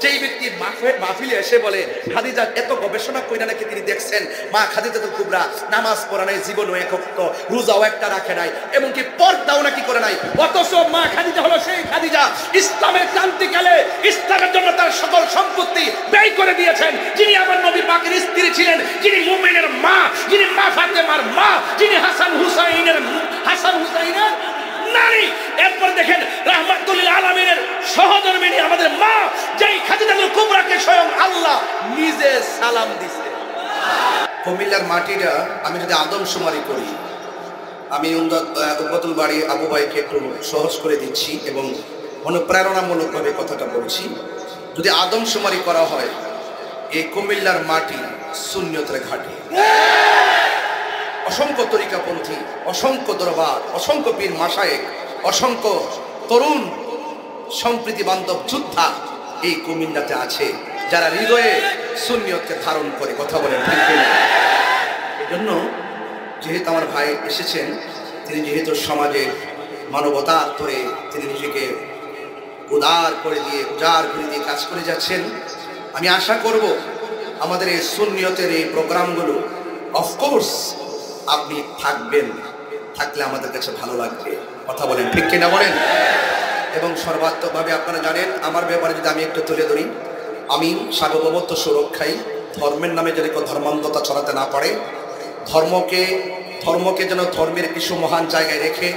যেই ব্যক্তি মাহফিলে এসে বলে খাদিজা এত গবেষণা কইরা নাকি তিনি দেখছেন মা খাদিজাতুল কুবরা নামাজ পড়া নাই, জীবনও এক ওয়াক্ত, রোজাও একটা রাখে নাই, এমনকি পর্দাও নাকি করে নাই, অথচ মা খাদিজা হলো সেই খাদিজা ইসলামের ক্রান্তিকালে ইসলামের জন্য তার সকল সম্পত্তি ব্যয় করে দিয়েছেন, যিনি আমার নবী পাকের স্ত্রী ছিলেন, যিনি মুমিনের মা, যিনি মা ফাতেমার মা, যিনি হাসান হুসাইনের নারী। এরপর দেখেন রাহমাতুল লিল আলামিনের সহধর্মিণী আমাদের মা, যেই খাদিজাতুল কুবরাকে স্বয়ং আল্লাহ নিজে সালাম দিয়েছে। কুমিল্লার মাটিটা আমি যদি আদমশুমারি করি, আমি উম্মতুল বাড়ি আবু ভাইকে একটু সহজ করে দিচ্ছি এবং অনুপ্রেরণামূলকভাবে কথাটা বলছি। যদি আদমশুমারি করা হয়, এই কুমিল্লার মাটি সুন্নিয়তের ঘাঁটি। অসংখ্য তরিকাপন্থী, অসংখ্য দরবার, অসংখ্য পীর মাশায়েখ, অসংখ্য তরুণ সম্প্রীতি বান্ধব যোদ্ধা এই কুমিল্লাতে আছে, যারা হৃদয়ে সুন্নিয়তকে ধারণ করে। কথা বলেন ঠিক কিনা? এই জন্য যেহেতু আমার ভাই এসেছেন, তিনি যেহেতু সমাজে মানবতার করে তিনি নিজেকে উজাড় করে দিয়ে কাজ করে যাচ্ছেন, আমি আশা করব আমাদের এই সুন্নিয়তের এই প্রোগ্রামগুলো অফকোর্স আপনি থাকবেন, থাকলে আমাদের কাছে ভালো লাগবে। কথা বলেন ঠিক কিনা বলেন? এবং সর্বাত্মকভাবে আপনারা জানেন আমার ব্যাপারে যদি আমি একটু তুলে ধরি, আমি সার্বভৌমত্ব সুরক্ষায় ধর্মের নামে যেন কেউ ধর্মান্ধতা ছড়াতে না পারে, ধর্মকে যেন ধর্মের কিছু মহান জায়গায় রেখে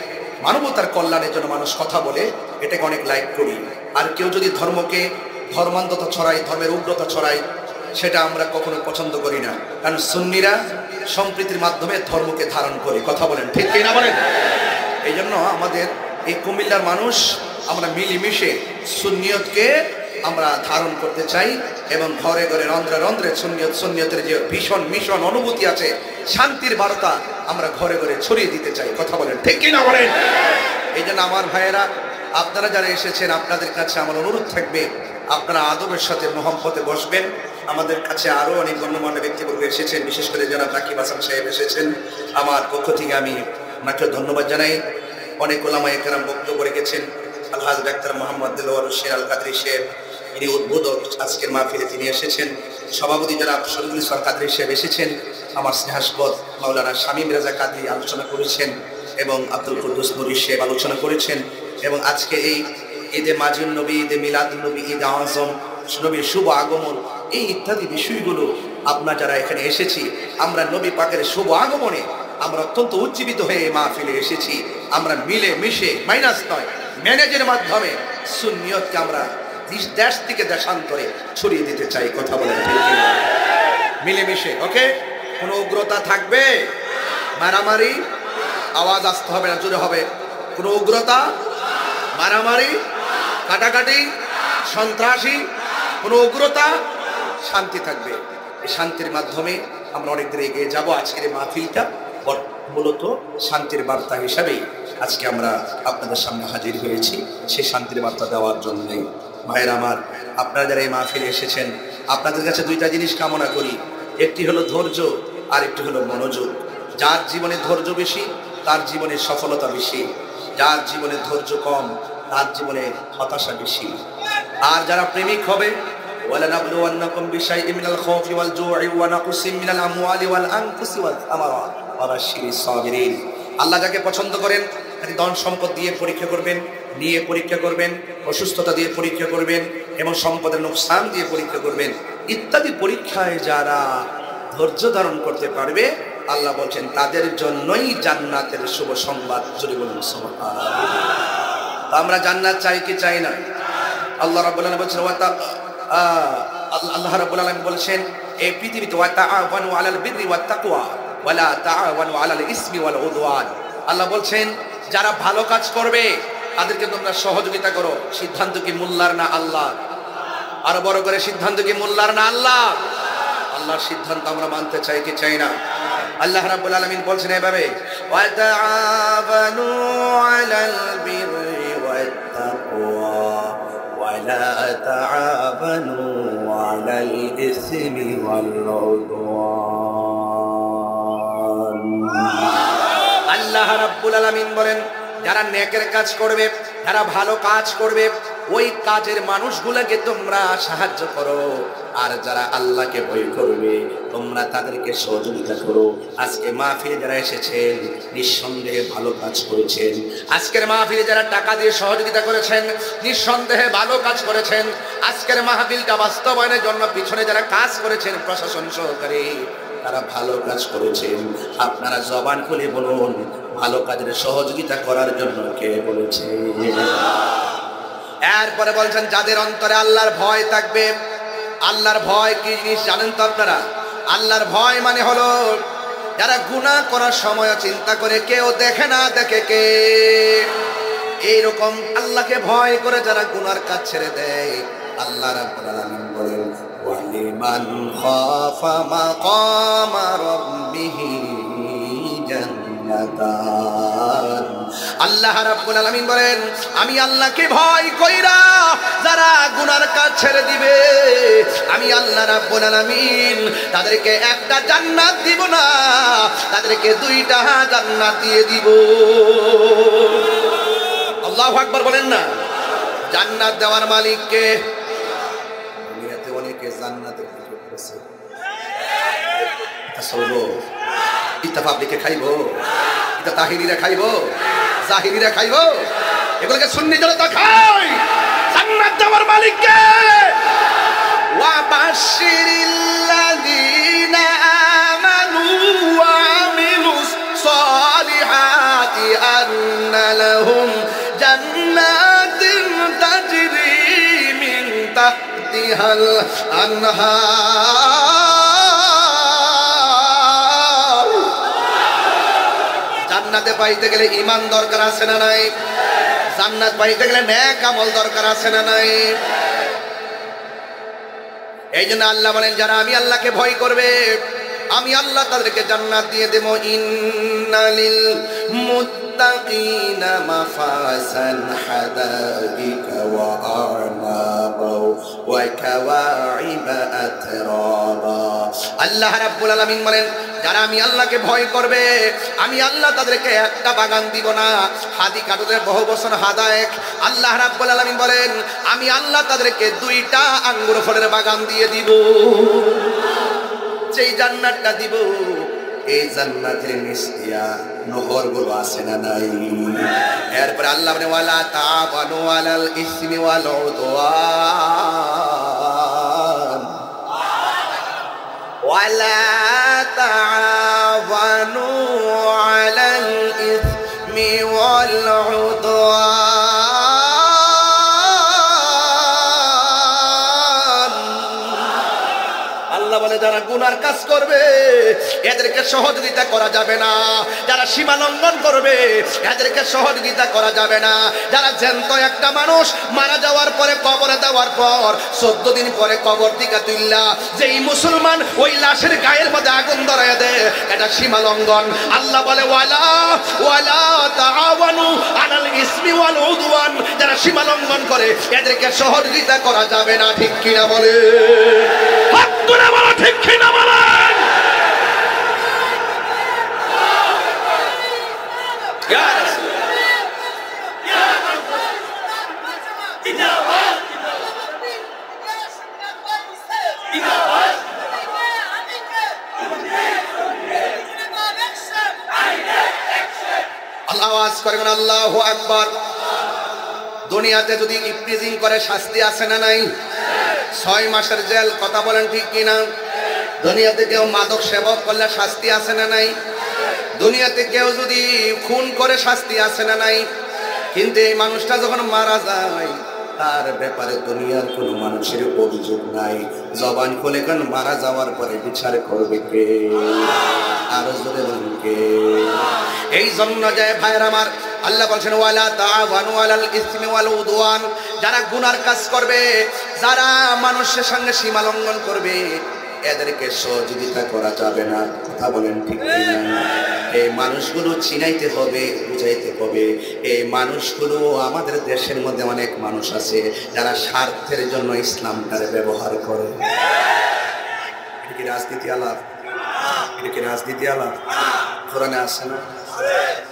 মানবতার কল্যাণের জন্য মানুষ কথা বলে, এটাকে অনেক লাইক করি। আর কেউ যদি ধর্মকে ধর্মান্ধতা ছড়ায়, ধর্মের উগ্রতা ছড়ায়, সেটা আমরা কখনো পছন্দ করি না। কারণ সুন্নিরা সম্প্রীতির মাধ্যমে ধর্মকে ধারণ করে। কথা বলেন ঠিক কিনা বলেন? এই জন্য আমাদের এই কুমিল্লার মানুষ আমরা মিলেমিশে সুন্নিয়তকে আমরা ধারণ করতে চাই এবং ঘরে ঘরে রন্ধ্রে রন্ধ্রে সুন্নিয়তের যে ভীষণ মিশন অনুভূতি আছে, শান্তির বার্তা আমরা ঘরে ঘরে ছড়িয়ে দিতে চাই। কথা বলেন ঠিক কিনা বলেন? এই জন্য আমার ভাইয়েরা, আপনারা যারা এসেছেন, আপনাদের কাছে আমার অনুরোধ থাকবে আপনারা আদবের সাথে মহব্বতে বসবেন। আমাদের কাছে আরও অনেক গণ্যমান্য ব্যক্তিবর্গ এসেছেন, বিশেষ করে যারা রাকিব হাসান সাহেব এসেছেন, আমার পক্ষ থেকে আমি ওনাকে ধন্যবাদ জানাই। অনেক ওলামায়ে কেরাম বক্তব্য রেখেছেন। আলহাজ ডাক্তার মোহাম্মদ দেলোয়ার হোসেন আল কাদরি সাহেব, ইনি উদ্বোধক আজকের মাহফিলে তিনি এসেছেন। সভাপতি যারা শরীফুল ইসলাম কাদরি সাহেব এসেছেন, আমার স্নেহাস্পদ মাওলানা শামীম রাজা কাদরি আলোচনা করেছেন এবং আব্দুল কুদ্দুস নুরী সাহেব আলোচনা করেছেন। এবং আজকে এই ঈদে মাজিদ নবী, ঈদে মিলাদুন নবী, ঈদ আজম, নবীর শুভ আগমন, এই ইত্যাদি বিষয়গুলো আপনারা যারা এখানে এসেছি, আমরা নবী পাকের শুভ আগমনে আমরা অত্যন্ত উজ্জীবিত হয়ে মাহফিলে এসেছি। আমরা মিলে মিশে, মাইনাস নয় ম্যানেজের মাধ্যমে সুন্নিয়তকে আমরা দেশ থেকে দেশান্তরে ছড়িয়ে দিতে চাই। কথা বলেন ঠিক কিনা? মিলেমিশে, ওকে? কোনো উগ্রতা থাকবে? মারামারি? আওয়াজ আসতে হবে না, জোরে হবে। কোনো উগ্রতা, মারামারি, কাটাকাটি, সন্ত্রাসী, কোনো উগ্রতা? শান্তি থাকবে। এই শান্তির মাধ্যমে আমরা অনেক দূরে এগিয়ে যাব। আজকের এই মাহফিলটা মূলত শান্তির বার্তা হিসাবেই আজকে আমরা আপনাদের সামনে হাজির হয়েছি, সেই শান্তির বার্তা দেওয়ার জন্যই। ভাইয়ের আমার, আপনারা যারা এই মাহফিলে এসেছেন, আপনাদের কাছে দুইটা জিনিস কামনা করি। একটি হলো ধৈর্য, আর একটি হলো মনোযোগ। যার জীবনে ধৈর্য বেশি, তার জীবনে সফলতা বেশি। যার জীবনে ধৈর্য কম, তার জীবনে হতাশা বেশি। আর যারা প্রেমিক হবে, ওয়ালানাবলুওয়ান্নাকুম বিশাইইম মিনাল খাউফি ওয়াল জু'i ওয়া নাকসিম মিনাল আমওয়ালি ওয়াল আনফুসি ওয়াস সামারাত ওয়া বাশশিরিস সাবিরিন। আল্লাহ যাকে পছন্দ করেন তাকে ধন সম্পদ দিয়ে পরীক্ষা করবেন, নিয়ে পরীক্ষা করবেন, অসুস্থতা দিয়ে পরীক্ষা করবেন এবং সম্পদের নোকসান দিয়ে পরীক্ষা করবেন। ইত্যাদি পরীক্ষায় যারা ধৈর্য ধারণ করতে পারবে, আল্লাহ বলছেন তাদের জন্যই জান্নাতের শুভ সংবাদ। জোরে বলুন সুবহানাল্লাহ। আমরা জান্নাত চাই কি চাই না? আল্লাহ রাব্বুল আলামিন বলছেন আল্লাহ রাব্বুল আলামিন বলছেন এই পৃথিবীতে ওয়া তাআওয়ানু আলাল বিররি ওয়াত তাকওয়া ওয়া লা তাআওয়ানু আলাল ইসমি ওয়াল উদওয়ান। আল্লাহ বলছেন যারা ভালো কাজ করবে তাদেরকে তোমরা সহযোগিতা করো। সিদ্ধান্ত কি মোল্লার না আল্লাহ? আরো বড় করে, সিদ্ধান্ত কি মোল্লার না আল্লাহ? আল্লাহর সিদ্ধান্ত আমরা মানতে চাই কি চাই না? আল্লাহ রাব্বুল আলামিন বলছেন এভাবে, ওয়া তাআওয়ানু আলাল বিররি ওয়াত তাকওয়া ওয়া লা তাআওয়ানু আলাল ইসমি ওয়াল উদওয়ান। আল্লাহ রাব্বুল আলামিন বলেন যারা নেকের কাজ করবে, যারা ভালো কাজ করবে, ওই কাজের মানুষগুলোকে তোমরা সাহায্য করো, আর যারা আল্লাহকে ভয় করবে তোমরা তাদেরকে সহযোগিতা করো। আজকে মাহফিলে যারা এসেছেন নিঃসন্দেহে ভালো কাজ করেছেন। আজকের মাহফিলে যারা টাকা দিয়ে সহযোগিতা করেছেন নিঃসন্দেহে ভালো কাজ করেছেন। আজকের মাহফিলটা বাস্তবায়নের জন্য পিছনে যারা কাজ করেছেন প্রশাসন সহকারে, তারা ভালো কাজ করেছেন। আপনারা জবান খুলে বলুন, ভালো কাজের সহযোগিতা করার জন্য কে বলেছে? এরপরে বলছেন যাদের অন্তরে আল্লাহর ভয় থাকবে। আল্লাহর ভয় কি জিনিস জানেন তো আপনারা? আল্লাহর ভয় মানে হলো যারা গুনাহ করার সময় চিন্তা করে কেউ দেখে না দেখে কে, এইরকম আল্লাহকে ভয় করে যারা গুনার কাজ ছেড়ে দেয়। আল্লাহ রাব্বুল আলামিন বলেন ওয়ালিমান খাফা মাকামা রাব্বিহি জান্নাতান। আল্লাহ রাব্বুল আলামিন বলেন আমি আল্লাহকে ভয় কইরা যারা গুনার কাজ ছেড়ে দিবে, আমি আল্লাহ রাব্বুল আলামিন তাদেরকে একটা জান্নাত দিব না, তাদেরকে দুইটা জান্নাত দিয়ে দিব। আল্লাহু আকবার বলেন না। জান্নাত দেওয়ার মালিক কে? দুনিয়াতে অনেকে জান্নাতের দিকে করেছে, এটা সরবো, এটা পাবলিকে খাইবো, এটা তাহিরিরা খাইবো, জাহিরিরা খাইবো, এগুলোকে সুন্নি জনতা খায়। জান্নাত দেওয়ার মালিক কে? ওয়া বাশশিরিল্লাযীনা আমানু ওয়া আমিলুস সালিহাতি আন্না লাহুম জান্নাতিন তাজরি মিন তাহতিহাল আনহার। জান্নাতে পাইতে গেলে ঈমান দরকার আছে না নাই? জান্নাত পাইতে গেলে নেক আমল দরকার আছে না নাই? এই জন্য আল্লাহ বলেন যারা আমি আল্লাহকে ভয় করবে আমি আল্লাহ তাদেরকে জান্নাত দিয়ে দেব। ইন্নালিল মুত্তাকিনা মাফাসান হাদাইকা ওয়া আ'নাবা ওয়া কাওয়াইবা আতরাবা। আল্লাহ রাব্বুল আলামিন বলেন যারা আমি আল্লাহকে ভয় করবে আমি আল্লাহ তাদেরকে একটা বাগান দিব না, হাদিকাতুদের বহু বছর হাদায়েক। আল্লাহ রাব্বুল আলামিন বলেন আমি আল্লাহ তাদেরকে দুইটা আঙ্গুর ফলের বাগান দিয়ে দিব। যেই জান্নাতটা দিব এই জান্নাতের নিস্তিয়া নহরগুলো আছে না নাই? এরপর আল্লাহ বলেন ওয়ালা তাআবানু আলাল ইসমি ওয়াল উদওয়ান ওয়ালা তাআবানু আলাল ইসমি ওয়াল উদওয়ান। আল্লাহ বলে যারা গুনার কাজ করবে এদেরকে সহযোগিতা করা যাবে না, যারা সীমা লঙ্ঘন করবে এদেরকে সহযোগিতা করা যাবে না। যারা জ্যান্ত একটা মানুষ মারা যাওয়ার পরে কবরে দেওয়ার পর 14 দিন পরে কবর থেকে তুইল্লা যেই মুসলমান ওই লাশের গায়ের মধ্যে আগুন ধরায় দেয় এটা সীমা লঙ্ঘন। আল্লাহ বলে ওয়ালা তাআওয়ানু আলাল ইসমি ওয়াল উদওয়ান। যারা সীমা লঙ্ঘন করে এদেরকে সহযোগিতা করা যাবে না। ঠিক কিনা বলে? হক করে বলো, ঠিক কিনা বলেন? আওয়াজ করবেন আল্লাহু আকবার। দুনিয়াতে যদি ইফতিজিং করে শাস্তি আছে না নাই? 6 মাসের জেল। কথা বলেন ঠিক কিনা? দুনিয়াতে কেউ মাদক সেবক করলে শাস্তি আছে না নাই? দুনিয়াতে কেউ যদি খুন করে শাস্তি আছে না নাই? কিন্তু এই মানুষটা যখন মারা যায় তার ব্যাপারে দুনিয়ার কোনো মানুষের অভিযোগ নাই। জবান খুলে কান মারা যাওয়ার পরে বিচার করবে কে? আর জোরে বলুন কে? এই জন্য যায় ভাইয়ের আমার আল্লাহ বলছেন ওয়ালা তাআওয়ানু আলাল ইসমি ওয়াল উদওয়ান। যারা গুনার কাজ করবে, যারা মানুষের সঙ্গে সীমা লঙ্ঘন করবে এদেরকে সহযোগিতা করা যাবে না। কথা বলেন ঠিক কিনা? এই মানুষগুলো চিনাইতে হবে, বুঝাইতে হবে। এই মানুষগুলো আমাদের দেশের মধ্যে অনেক মানুষ আছে যারা স্বার্থের জন্য ইসলামটারে ব্যবহার করে। এটা কি রাজনীতি আলাপ? এটা কি রাজনীতি আলাপ? কোরআনে আছে না?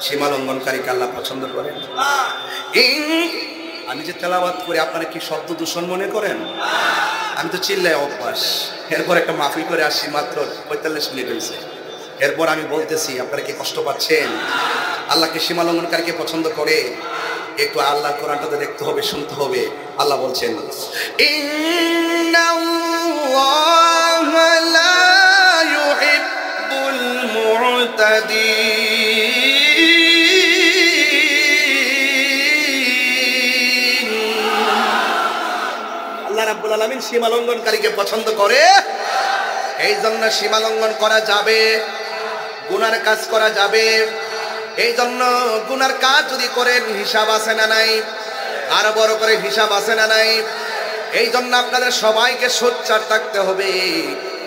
সীমা লঙ্ঘনকারীকে আল্লাহ পছন্দ করেন। আমি যে তেলাওয়াত করি আপনারা কি শব্দ দূষণ মনে করেন? আমি তো চিল্লাই অভ্যাস। এরপর একটা মাহফিল করে আসছি, মাত্র 45 মিনিট হয়েছে। এরপর আমি বলতেছি আপনারা কি কষ্ট পাচ্ছেন? আল্লাহকে সীমালঙ্ঘনকারীকে পছন্দ করে? একটু আল্লাহর কোরআনটা তো দেখতে হবে, শুনতে হবে। আল্লাহ বলছেন ইন্নাল্লাহা লা ইউহিব্বুল মু'তাদিন। আল্লাহ রাব্বুল আলামিন সীমালঙ্ঘনকারীকে পছন্দ করে। এই জন্য সীমালঙ্ঘন করা যাবে, গুনার কাজ করা যাবে। এই জন্য গুনার কাজ যদি করেন হিসাব আছে না নাই? আরো বড় করে হিসাব আছে না নাই? এই জন্য আপনাদের সবাইকে সোচ্চার থাকতে হবে।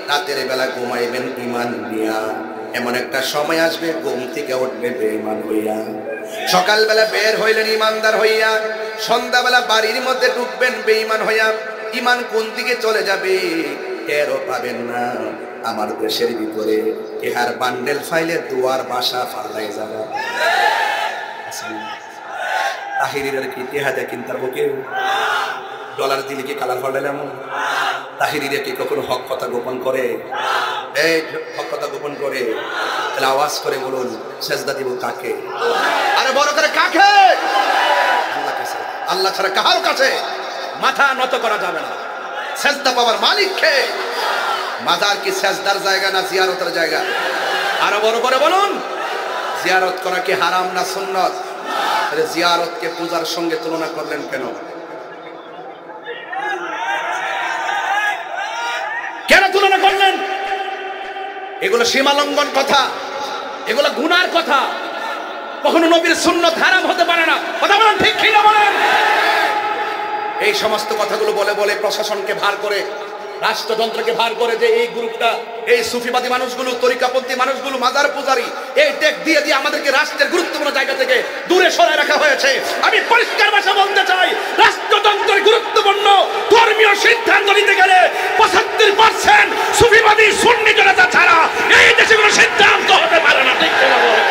রাতের বেলা ঘুমাইবেন ঈমান নিয়া, এমন একটা সময় আসবে ঘুম থেকে উঠবে বেঈমান হইয়া। সকালবেলা বের হইলেন ইমানদার হইয়া, সন্ধ্যাবেলা বাড়ির মধ্যে ঢুকবেন বেঈমান হইয়া। ঈমান কোন দিকে চলে যাবে টেরও পাবেন না। আমার দেশের ভিতরে ইহার বান্ডেল ফাইলে দুয়ার বাসা ফালাই যাবে। তাহিরির কি ইতিহাদে কিনতার বুকে ডলার দিলে কি কালার ফাটাইলাম? তাহিরিরে কি কখনো হক কথা গোপন করে? এই হক কথা গোপন করে? তাহলে আওয়াজ করে বলুন, সেজদা দিব কাকে? আরে বড় করে কাকে? আল্লাহ কাছে। আল্লাহ ছাড়া কাহার কাছে মাথা নত করা যাবে না। সেজদা পাওয়ার মালিক কে? মাজার কি সেজদার জায়গা না জিয়ারতের জায়গা? আরো বড় করে বলুন, জিয়ারত করা কি হারাম না সুন্নত? আরে জিয়ারতকে পূজার সঙ্গে তুলনা করলেন কেন? কেন তুলনা করলেন? এগুলো সীমালঙ্ঘন কথা, এগুলো গুনার কথা। কখনো নবীর সুন্নত হারাম হতে পারে না। কথা বলেন ঠিক কি না বলেন? এই সমস্ত কথাগুলো বলে বলে প্রশাসনকে ভার করে, রাষ্ট্রযন্ত্রকে ভার করে যে এই গ্রুপটা, এই সুফিবাদী মানুষগুলো, তরিকাপন্থী মানুষগুলো, মাজার পূজারী, এই টেক দিয়ে দিয়ে আমাদেরকে রাষ্ট্রের গুরুত্বপূর্ণ জায়গা থেকে দূরে সরায় রাখা হয়েছে। আমি পরিষ্কার ভাষা বলতে চাই, রাষ্ট্রযন্ত্রের গুরুত্বপূর্ণ ধর্মীয় সিদ্ধান্ত নিতে গেলে 75% সুফিবাদী সুন্নি জনতা ছাড়া এই দেশে কোনো সিদ্ধান্ত হতে পারে না। ঠিক কিনা বলেন?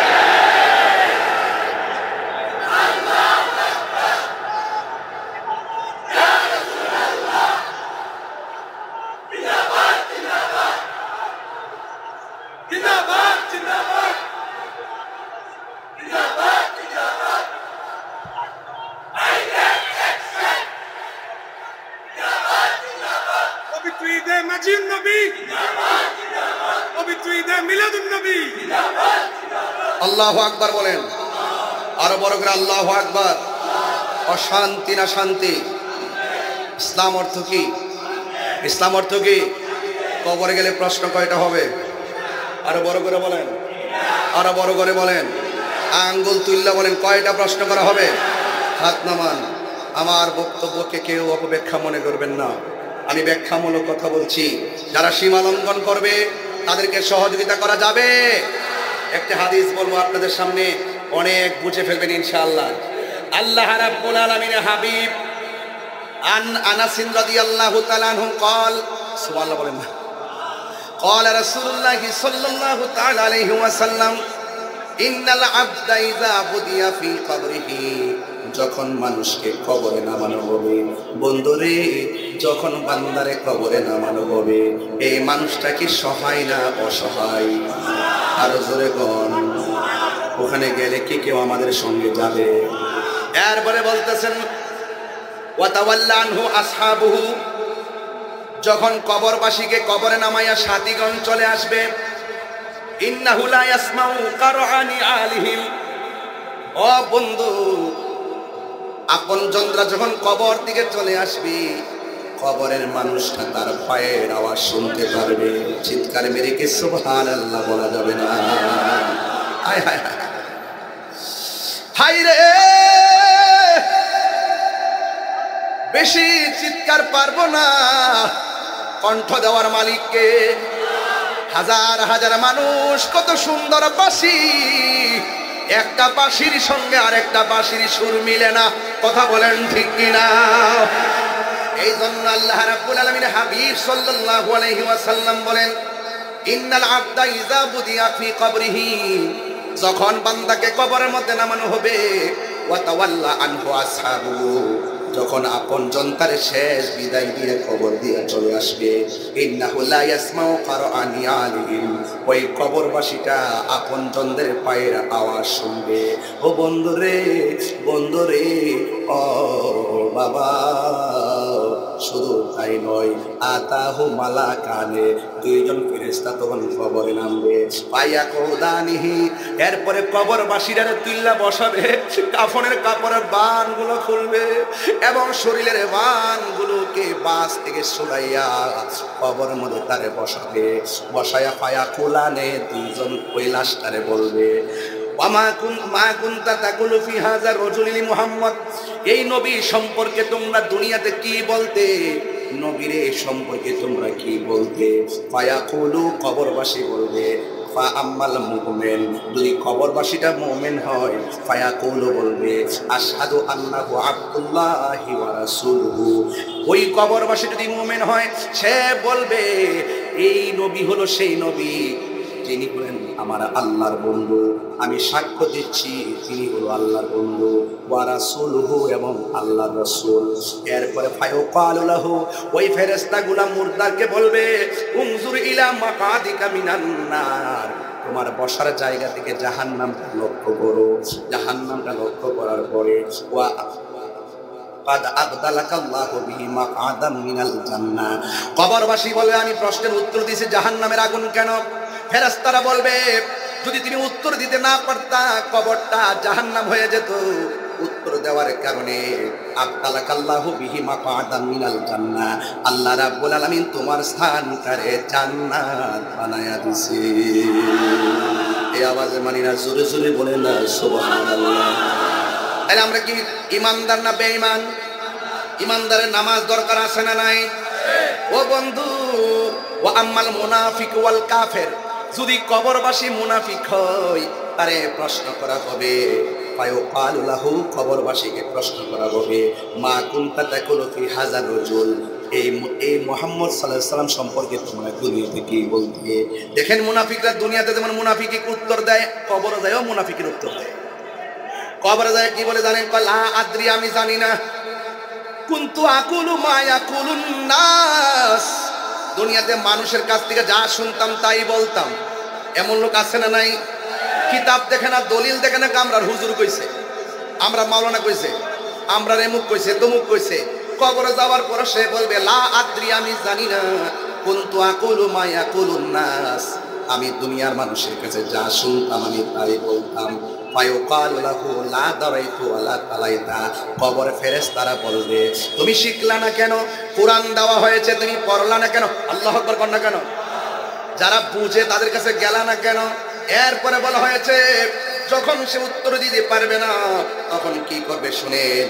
আল্লাহু আকবার বলেন, আরো বড় করে আল্লাহু আকবার। অশান্তি না শান্তি? ইসলাম অর্থ কি? ইসলাম অর্থ কি? কবরে গেলে প্রশ্ন কয়টা হবে? আরো বড় করে বলেন, আরো বড় করে বলেন, আঙ্গুল তুল্লা বলেন, কয়টা প্রশ্ন করা হবে? হাত নামান। আমার বক্তব্যকে কেউ অপব্যাখ্যা মনে করবেন না, আমি ব্যাখ্যামূলক কথা বলছি। যারা সীমা লঙ্ঘন করবে তাদেরকে সহযোগিতা করা যাবে। একটা হাদিস বলবো আপনাদের সামনে, অনেক বুঝে ফেলবেন ইনশাআল্লাহ। আল্লাহ রাব্বুল আলামিনের হাবিব আনাস রাদিয়াল্লাহু তাআলা আনহু قال সুবহানাল্লাহ বলেন না, قال رسول الله صلى الله تعالى عليه وسلم ان العبد اذا بدي في قبره, যখন মানুষকে কবরে নামানো হবে, বন্ধুরে যখন বান্দারে কবরে নামানো হবে, এই মানুষটা কি সহায় না অসহায়? আরো জোরে কোন? ওখানে গেলে কি কেউ আমাদের সঙ্গে যাবে? এরপরে বলতেছেন ওয়াতাওয়াল্লা আনহু আসহাবুহু, যখন কবরবাসীকে কবরে নামাইয়া সাথীগণ চলে আসবে, ইন্নাহু লা ইয়াসমাউ কারআনি আলিহিম, ও বন্ধু আপনজনরা যখন কবর দিকে চলে আসবে, কবরের মানুষটা তার পায়ের আওয়াজ শুনতে পারবে। চিৎকার মেরে কি সুবহানাল্লাহ বলা যাবে না? হায় হায় হায় রে, বেশি চিৎকার পারবো না, কণ্ঠ দেওয়ার মালিককে। হাজার হাজার মানুষ, কত সুন্দর বাঁশি, একটা বাঁশির সঙ্গে আরেকটা বাঁশির সুর মিলে না। কথা বলেন ঠিক কিনা? এই জন্য আল্লাহ রাব্বুল আলামিন হাবিব সাল্লাল্লাহু আলাইহি ওয়াসাল্লাম বলেন, ইন্নাল আবদা ইযা বুদিয়া ফি কবরিহি, যখন বান্দাকে কবরের মধ্যে নামানো হবে, ওয়া তাওয়াল্লা আনহু আসহাবু, যখন আপন জনতার শেষ বিদায় দিয়ে কবর দিয়ে চলে আসবে, ইন্নাহু লা ইয়াসমাউ কারআনি আলিহিম, ওই কবরবাসীটা আপন জনদের পায়ের আওয়াজ শুনবে। ও বন্ধুরে, বন্ধুরে, ও বাবা, শুধু তাই নয়, আতাহু মালাকানে, দুইজন ফেরেশতা তখন কবরে নামবে। পায়া কৌদানিহি, এরপরে কবরবাসীরা তুল্লা বসাবে, কাফনের কাপড়ের বানগুলো খুলবে এবং শরীরের বানগুলোকে বাস থেকে সরাইয়া কবরের মধ্যে তারে বসাবে। বসায়া পায়া কোলানে দুইজন ওই লাশটারে বলবে, এই নবী সম্পর্কে তোমরা দুনিয়াতে কি বলতে, নবীরে সম্পর্কে তোমরা কি বলতে? ফায়াকুলু, কবরবাসী বলবে, ফা আম্মাল মুমিন, যদি কবরবাসীটা মুমিন হয়, ফায়াকুলু বলবে, আশহাদু আন্নাহু আবদুল্লাহি ওয়া রাসূলুহু, ওই কবরবাসী যদি মুমিন হয় সে বলবে এই নবী হলো সেই নবী যিনি হলেন আমার আল্লাহর বন্ধু, আমি সাক্ষ্য দিচ্ছি তিনি হলো আল্লাহর বন্ধু, ওয়া রাসূলুহু, এবং আল্লাহর রাসূল। এরপরে ফায়ুকালু লাহু, ওই ফেরেশতাগুলা মুর্দাকে বলবে, উনজুর ইলা মাকাদিকা মিনান নার, তোমার বসার জায়গা থেকে জাহান্নামটা লক্ষ্য করো। জাহান্নামটা লক্ষ্য করার পরে ওয়া কবরবাসী বলে, আমি প্রশ্নের উত্তর দিয়েছি জাহান্নামের আগুন কেন? ফেরেশতারা বলবে, যদি তুমি উত্তর দিতে না পারতা কবরটা জাহান্নাম হয়ে যেত। উত্তর দেওয়ার কারণে আবদালাকাল্লাহু বিহি মাকআদাম মিনাল জান্নাহ, আল্লাহ রাব্বুল আলামিন তোমার স্থানটারে জান্নাত বানায়া দিছে। এই আওয়াজে মানি না, জোরে জোরে বলেন না সুবহানাল্লাহ। তাহলে আমরা কি ইমানদার না বেঈমান? ইমানদারের নামাজ দরকার আছে না নাই? ও বন্ধু, ওয়া আম্মাল মুনাফিক ওয়াল কাফের, যদি কবরবাসী মুনাফিক হয় তারে প্রশ্ন করা হবে, ফায়ুকালু লাহু, কবরবাসীকে প্রশ্ন করা হবে, মা কুনতা তাকুলু ফি হাযার রাজুল, এই মুহাম্মদ সাল্লাল্লাহু আলাইহি সাল্লাম সম্পর্কে তোমরা দুনিয়াতে কি বলতে? দেখেন, মুনাফিকরা দুনিয়াতে যেমন মুনাফিকি উত্তর দেয়, কবরে যায়ও মুনাফিকের উত্তর দেয়। কবরে যায় কি বলে জানেন? লা আদ্রি, আমি জানি না। কুনতু আকুলু মা ইয়াকুলুন নাস, দুনিয়াতে মানুষের কাছ থেকে যা শুনতাম তাই বলতাম। এমন লোক আছে না নাই? কিতাব দেখে না, দলিল দেখে না, আমরার হুজুর কইছে, আমরা মাওলানা কইছে, আমরা রেমুক কইছে, তমুক কইছে। কবরে যাওয়ার পর সে বলবে, লা আদ্রি, আমি জানি না। কুনতু আকুলু মা ইয়াকুলুন নাস, আমি দুনিয়ার মানুষের কাছে যা শুনতাম আমি তাই বলতাম। ফায়ুকালু লাহু লা দারাইতু ওয়ালা তালাইতা, কবর ফেরেশতারা বলবে, তুমি শিখলা না কেন? কোরআন দেওয়া হয়েছে তুমি পড়লা না কেন? আল্লাহু আকবার কর না কেন? যারা বুঝে তাদের কাছে গেলা না কেন? এরপরে বলা হয়েছে যখন সে উত্তর দিতে পারবে না তখন কি করবে শুনেন।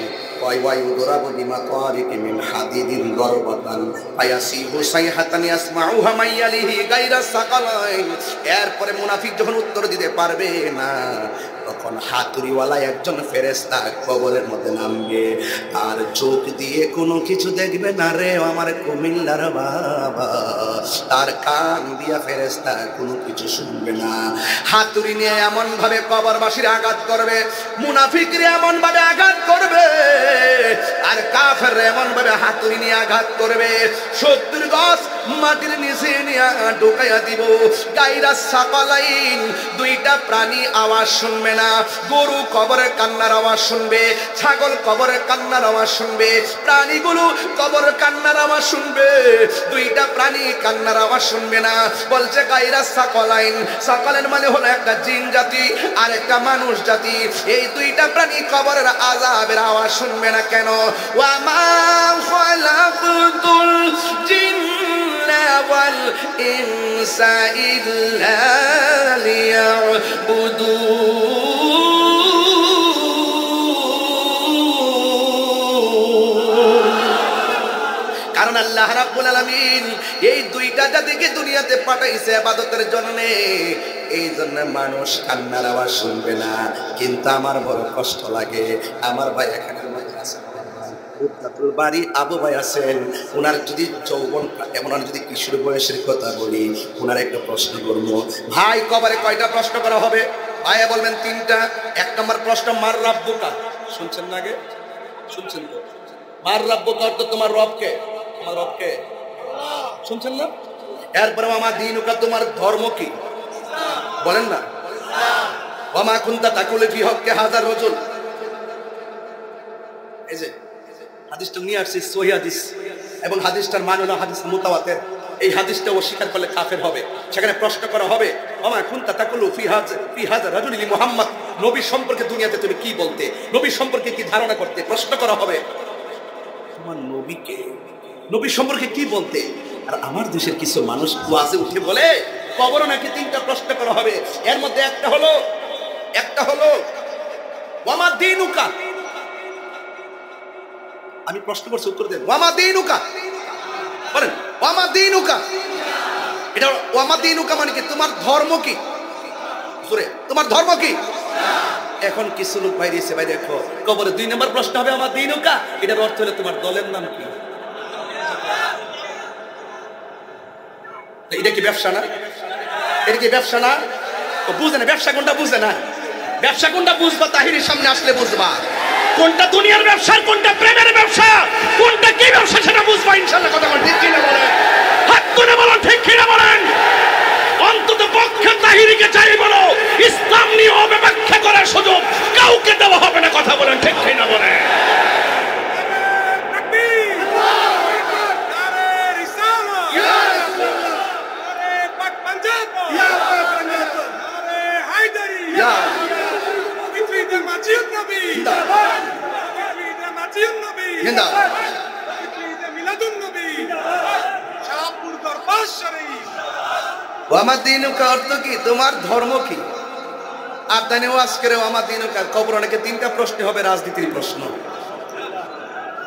এরপরে মুনাফিক যখন উত্তর দিতে পারবে না তখন হাতুড়িওয়ালা একজন ফেরেশতা কবরের মধ্যে নামবে, আর চোখ দিয়ে কোনো কিছু দেখবে না রে আমার কুমিল্লার বাবা, তার কান দিয়া ফেরেশতা কোনো কিছু শুনবে না। হাতুড়ি নিয়ে এমন ভাবে কবরবাসীর আঘাত করবে, মুনাফিকরা এমন ভাবে আঘাত করবে, আর কাফেররা এমন ভাবে হাতুড়ি নিয়ে আঘাত করবে 70 গজ মাটির নিচে নিয়ে ঢুকাইয়া দিব। গায়রা সাকালাইন, দুইটা প্রাণী আওয়াজ শুনবে না। গরু কবরের কান্নার আওয়াজ শুনবে, ছাগল কবরের কান্নার আওয়াজ শুনবে, প্রাণীগুলো কবরের কান্নার আওয়াজ শুনবে, দুইটা প্রাণী কান্নার আওয়াজ শুনবে না। বলছে গায়রা সাকালাইন, সাকালের মানে হলো একটা জিন জাতি আর একটা মানুষ জাতি। এই দুইটা প্রাণী কবরের আযাবের আওয়াজ শুনবে না কেন? ওয়া মা খালাকতুল জিন্না ওয়াল ইনসা ইল্লা লিয়াবুদুন। কারণ আল্লাহ রাব্বুল আলামিন এই দুইটা জাতিকে দুনিয়াতে পাঠাইছে ইবাদতের জন্য। এই জন্য মানুষ কান্নার আওয়াজ শুনবে না। কিন্তু আমার বড় কষ্ট লাগে, আমার ভাই এখানে আছে, বাড়ি আবু ভাই আছেন, ওনার যদি যৌবন, ওনার যদি কিশোর বয়সের কথা বলি, ওনার একটা প্রশ্ন করবো। ভাই কবরে কয়টা প্রশ্ন করা হবে? ভাইয়া বলবেন 3টা। 1 নম্বর প্রশ্ন, মার রাব্বুকা, শুনছেন না? আগে শুনছেন তো? মার রাব্বুকা অর্থ তোমার রবকে, তোমার রবকে শুনছেন না? এরপরে আমার দিনুকা তোমার ধর্ম কি বলেন না? ওয়ামা কুনতা তাকুলু ফি হক্কে হাযার রাজুল, এই যে হাদিসটা নিয়ে আসছি সহিহ হাদিস, এবং হাদিসটার মান হলো হাদিস মুতাওয়াতির। এই হাদিসটা অস্বীকার করলে কাফের হবে। সেখানে প্রশ্ন করা হবে ওমা কুনতা তাকুলু ফি হাযা রাজুলি মুহাম্মদ, নবী সম্পর্কে দুনিয়াতে তুমি কি বলতে, নবী সম্পর্কে কি ধারণা করতে, প্রশ্ন করা হবে তোমার নবীকে, নবী সম্পর্কে কি বলতে। আর আমার দেশের কিছু মানুষ ওয়াজে উঠে বলে কবরে নাকি 3টা প্রশ্ন করা হবে। এর মধ্যে একটা হলো ওয়ামা দীনুকা। আমি প্রশ্ন করছি, উত্তর দেন। ওয়ামা দীনুকা বলেন, ওয়ামা দীনুকা। এটা ওয়ামা দীনুকা মানে কি? তোমার ধর্ম কি? জোরে, তোমার ধর্ম কি? এখন কিছু লোক বাইরে এসে বাইরে দেখো কবরে 2 নম্বর প্রশ্ন হবে আমার দীনুকা। এটার অর্থ হলো তোমার দলের নাম কি? এটা কি ব্যবসা না? এটা কি ব্যবসা না? তো বুঝে না ব্যবসা কোনটা, বুঝে না ব্যবসা কোনটা বুঝবা তাহিরের সামনে আসলে বুঝবা কোনটা দুনিয়ার ব্যবসা, কোনটা প্রেমের ব্যবসা, কোনটা কি ব্যবসা সেটা বুঝবা ইনশাআল্লাহ। কথা বলেন ঠিক কিনা বলেন, হাত তুলে বলেন ঠিক কিনা বলেন। অন্তত পক্ষে তাহিরিকে চাই বলো, ইসলাম নিয়ে অপব্যাখ্যা করার সুযোগ কাউকে দেওয়া হবে না। কথা বলেন ঠিক কিনা বলেন। আমার দিনুকা অর্থ কি? তোমার ধর্ম কি? আপনার ওয়াজ করে আমার দিনুকা কবর অনেকে 3টা প্রশ্ন হবে, রাজনীতির প্রশ্ন।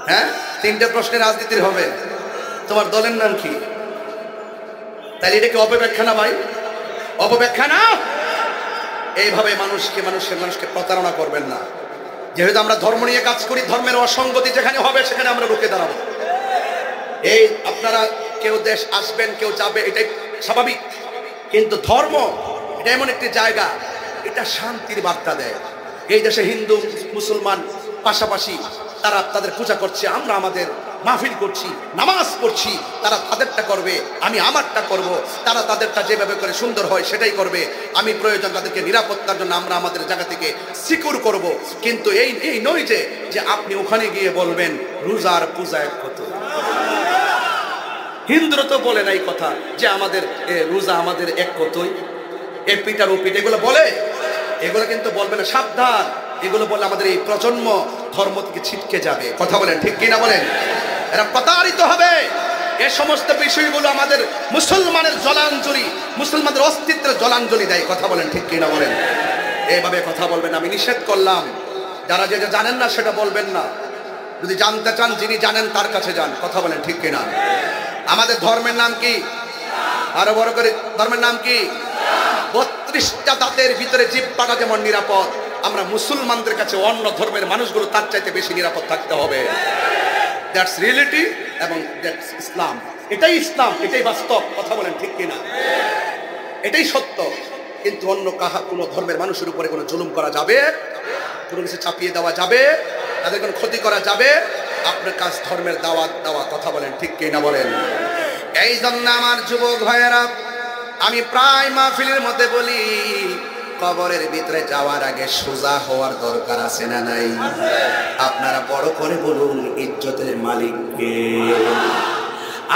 হ্যাঁ, 3টা প্রশ্নে রাজনীতির হবে। তোমার দলের নাম কি? তাহলে এটা কি অপব্যাখ্যা না ভাই? অপব্যাখ্যা না? এইভাবে মানুষকে প্রতারণা করবেন না। যেহেতু আমরা ধর্ম নিয়ে কাজ করি, ধর্মের অসঙ্গতি যেখানে হবে সেখানে আমরা রুখে দাঁড়াবো। এই আপনারা কেউ দেশ আসবেন, কেউ যাবে, এটাই স্বাভাবিক। কিন্তু ধর্ম এটা এমন একটি জায়গা, এটা শান্তির বার্তা দেয়। এই দেশে হিন্দু মুসলমান পাশাপাশি তারা তাদের পূজা করছে, আমরা আমাদের মাহফিল করছি, নামাজ পড়ছি। তারা তাদেরটা করবে, আমি আমারটা করব। তারা তাদেরটা যেভাবে করে সুন্দর হয় সেটাই করবে। আমি প্রয়োজন তাদেরকে নিরাপত্তার জন্য আমরা আমাদের জায়গা থেকে সিকিউর করব। কিন্তু এই নয় যে আপনি ওখানে গিয়ে বলবেন রোজার পূজা এক কত। হিন্দুরা তো বলে না এই কথা যে আমাদের রোজা আমাদের এক কতই, এ পিটার ও পিঠ এগুলো বলে, এগুলো কিন্তু বলবে না। সাবধান, এগুলো বললে আমাদের এই প্রজন্ম ধর্ম থেকে ছিটকে যাবে। কথা বলেন ঠিক কিনা বলেন, এরা প্রতারিত হবে। এ সমস্ত বিষয়গুলো আমাদের মুসলমানের জলাঞ্জলি, মুসলমানদের অস্তিত্বের জলাঞ্জলি দেয়। কথা বলেন ঠিক কিনা বলেন। এইভাবে কথা বলবেন, আমি নিষেধ করলাম। যারা যেটা জানেন না সেটা বলবেন না। যদি জানতে চান, যিনি জানেন তার কাছে যান। কথা বলেন ঠিক কিনা। আমাদের ধর্মের নাম কি? আরো বড় করে, ধর্মের নাম কি? 32টা দাঁতের ভিতরে জিহ্বাটা যেমন নিরাপদ, আমরা মুসলমানদের কাছে অন্য ধর্মের মানুষগুলো তার চাইতে বেশি নিরাপদ থাকতে হবে। দ্যাটস রিয়েলিটি এবং দ্যাটস ইসলাম। এটাই ইসলাম, এটাই বাস্তব। কথা বলেন ঠিক কিনা। এটাই সত্য। কিন্তু অন্য কোনো ধর্মের মানুষের উপরে কোনো জুলুম করা যাবে, কোনো কিছু চাপিয়ে দেওয়া যাবে, তাদের কোনো ক্ষতি করা যাবে। আপনার কাজ ধর্মের দাওয়াত দেওয়া। কথা বলেন ঠিক কিনা বলেন। এই জন্য আমার যুবক ভাইয়েরা, আমি প্রায় মাহফিলের মধ্যে বলি, কবরের ভিতরে যাওয়ার আগে সোজা হওয়ার দরকার আছে না নাই? আপনারা বড় করে বলুন, ইজ্জতের মালিক কে?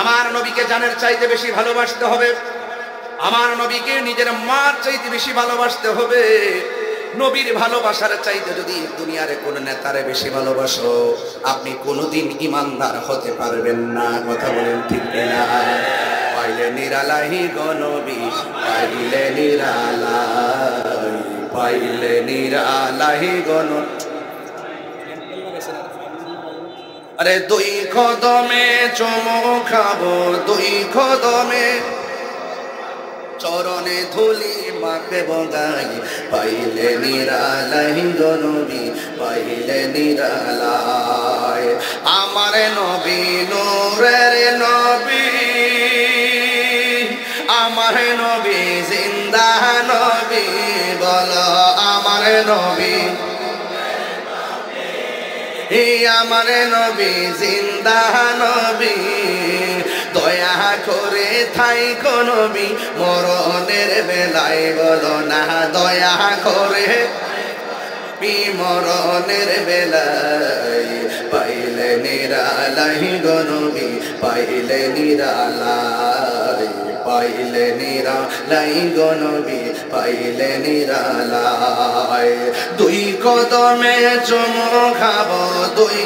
আমার নবীকে জানের চাইতে বেশি ভালোবাসতে হবে। আমার নবীকে নিজের মার চাইতে বেশি ভালোবাসতে হবে। নবীর ভালোবাসার চাইতে যদি দুনিয়ার কোন নেতারে বেশি ভালোবাসো, আপনি কোনোদিন ইমানদার হতে পারবেন না। কথা বলেন ঠিক কিনা। পাইলে নিরালাহি গো নবী, পাইলে নিরালাই, পাইলে নিরালাহি গো নবী। আরে 2 কদমে চুমু খাবো, 2 কদমে চরণে ধুলি মাকে বগাই, পাইলে নিরালাই গো নবী, পাইলে নিরালাই। আমার নবী নূরের নবী, আমার নবী জিন্দা নবী, বলো আমার নবী। হে আমার নবী জিন্দা নবী, দয়া করে থাইকো নবী মরণের বেলায় বলো না দয়া করে, মরণের বেলায় পাইলে নিরালাই গো নবী, পাইলে নিরালাই, পাইলে নিরালাই গো নবী, পাইলে নিরালাই। দুই কদমে চুমু খাবো, দুই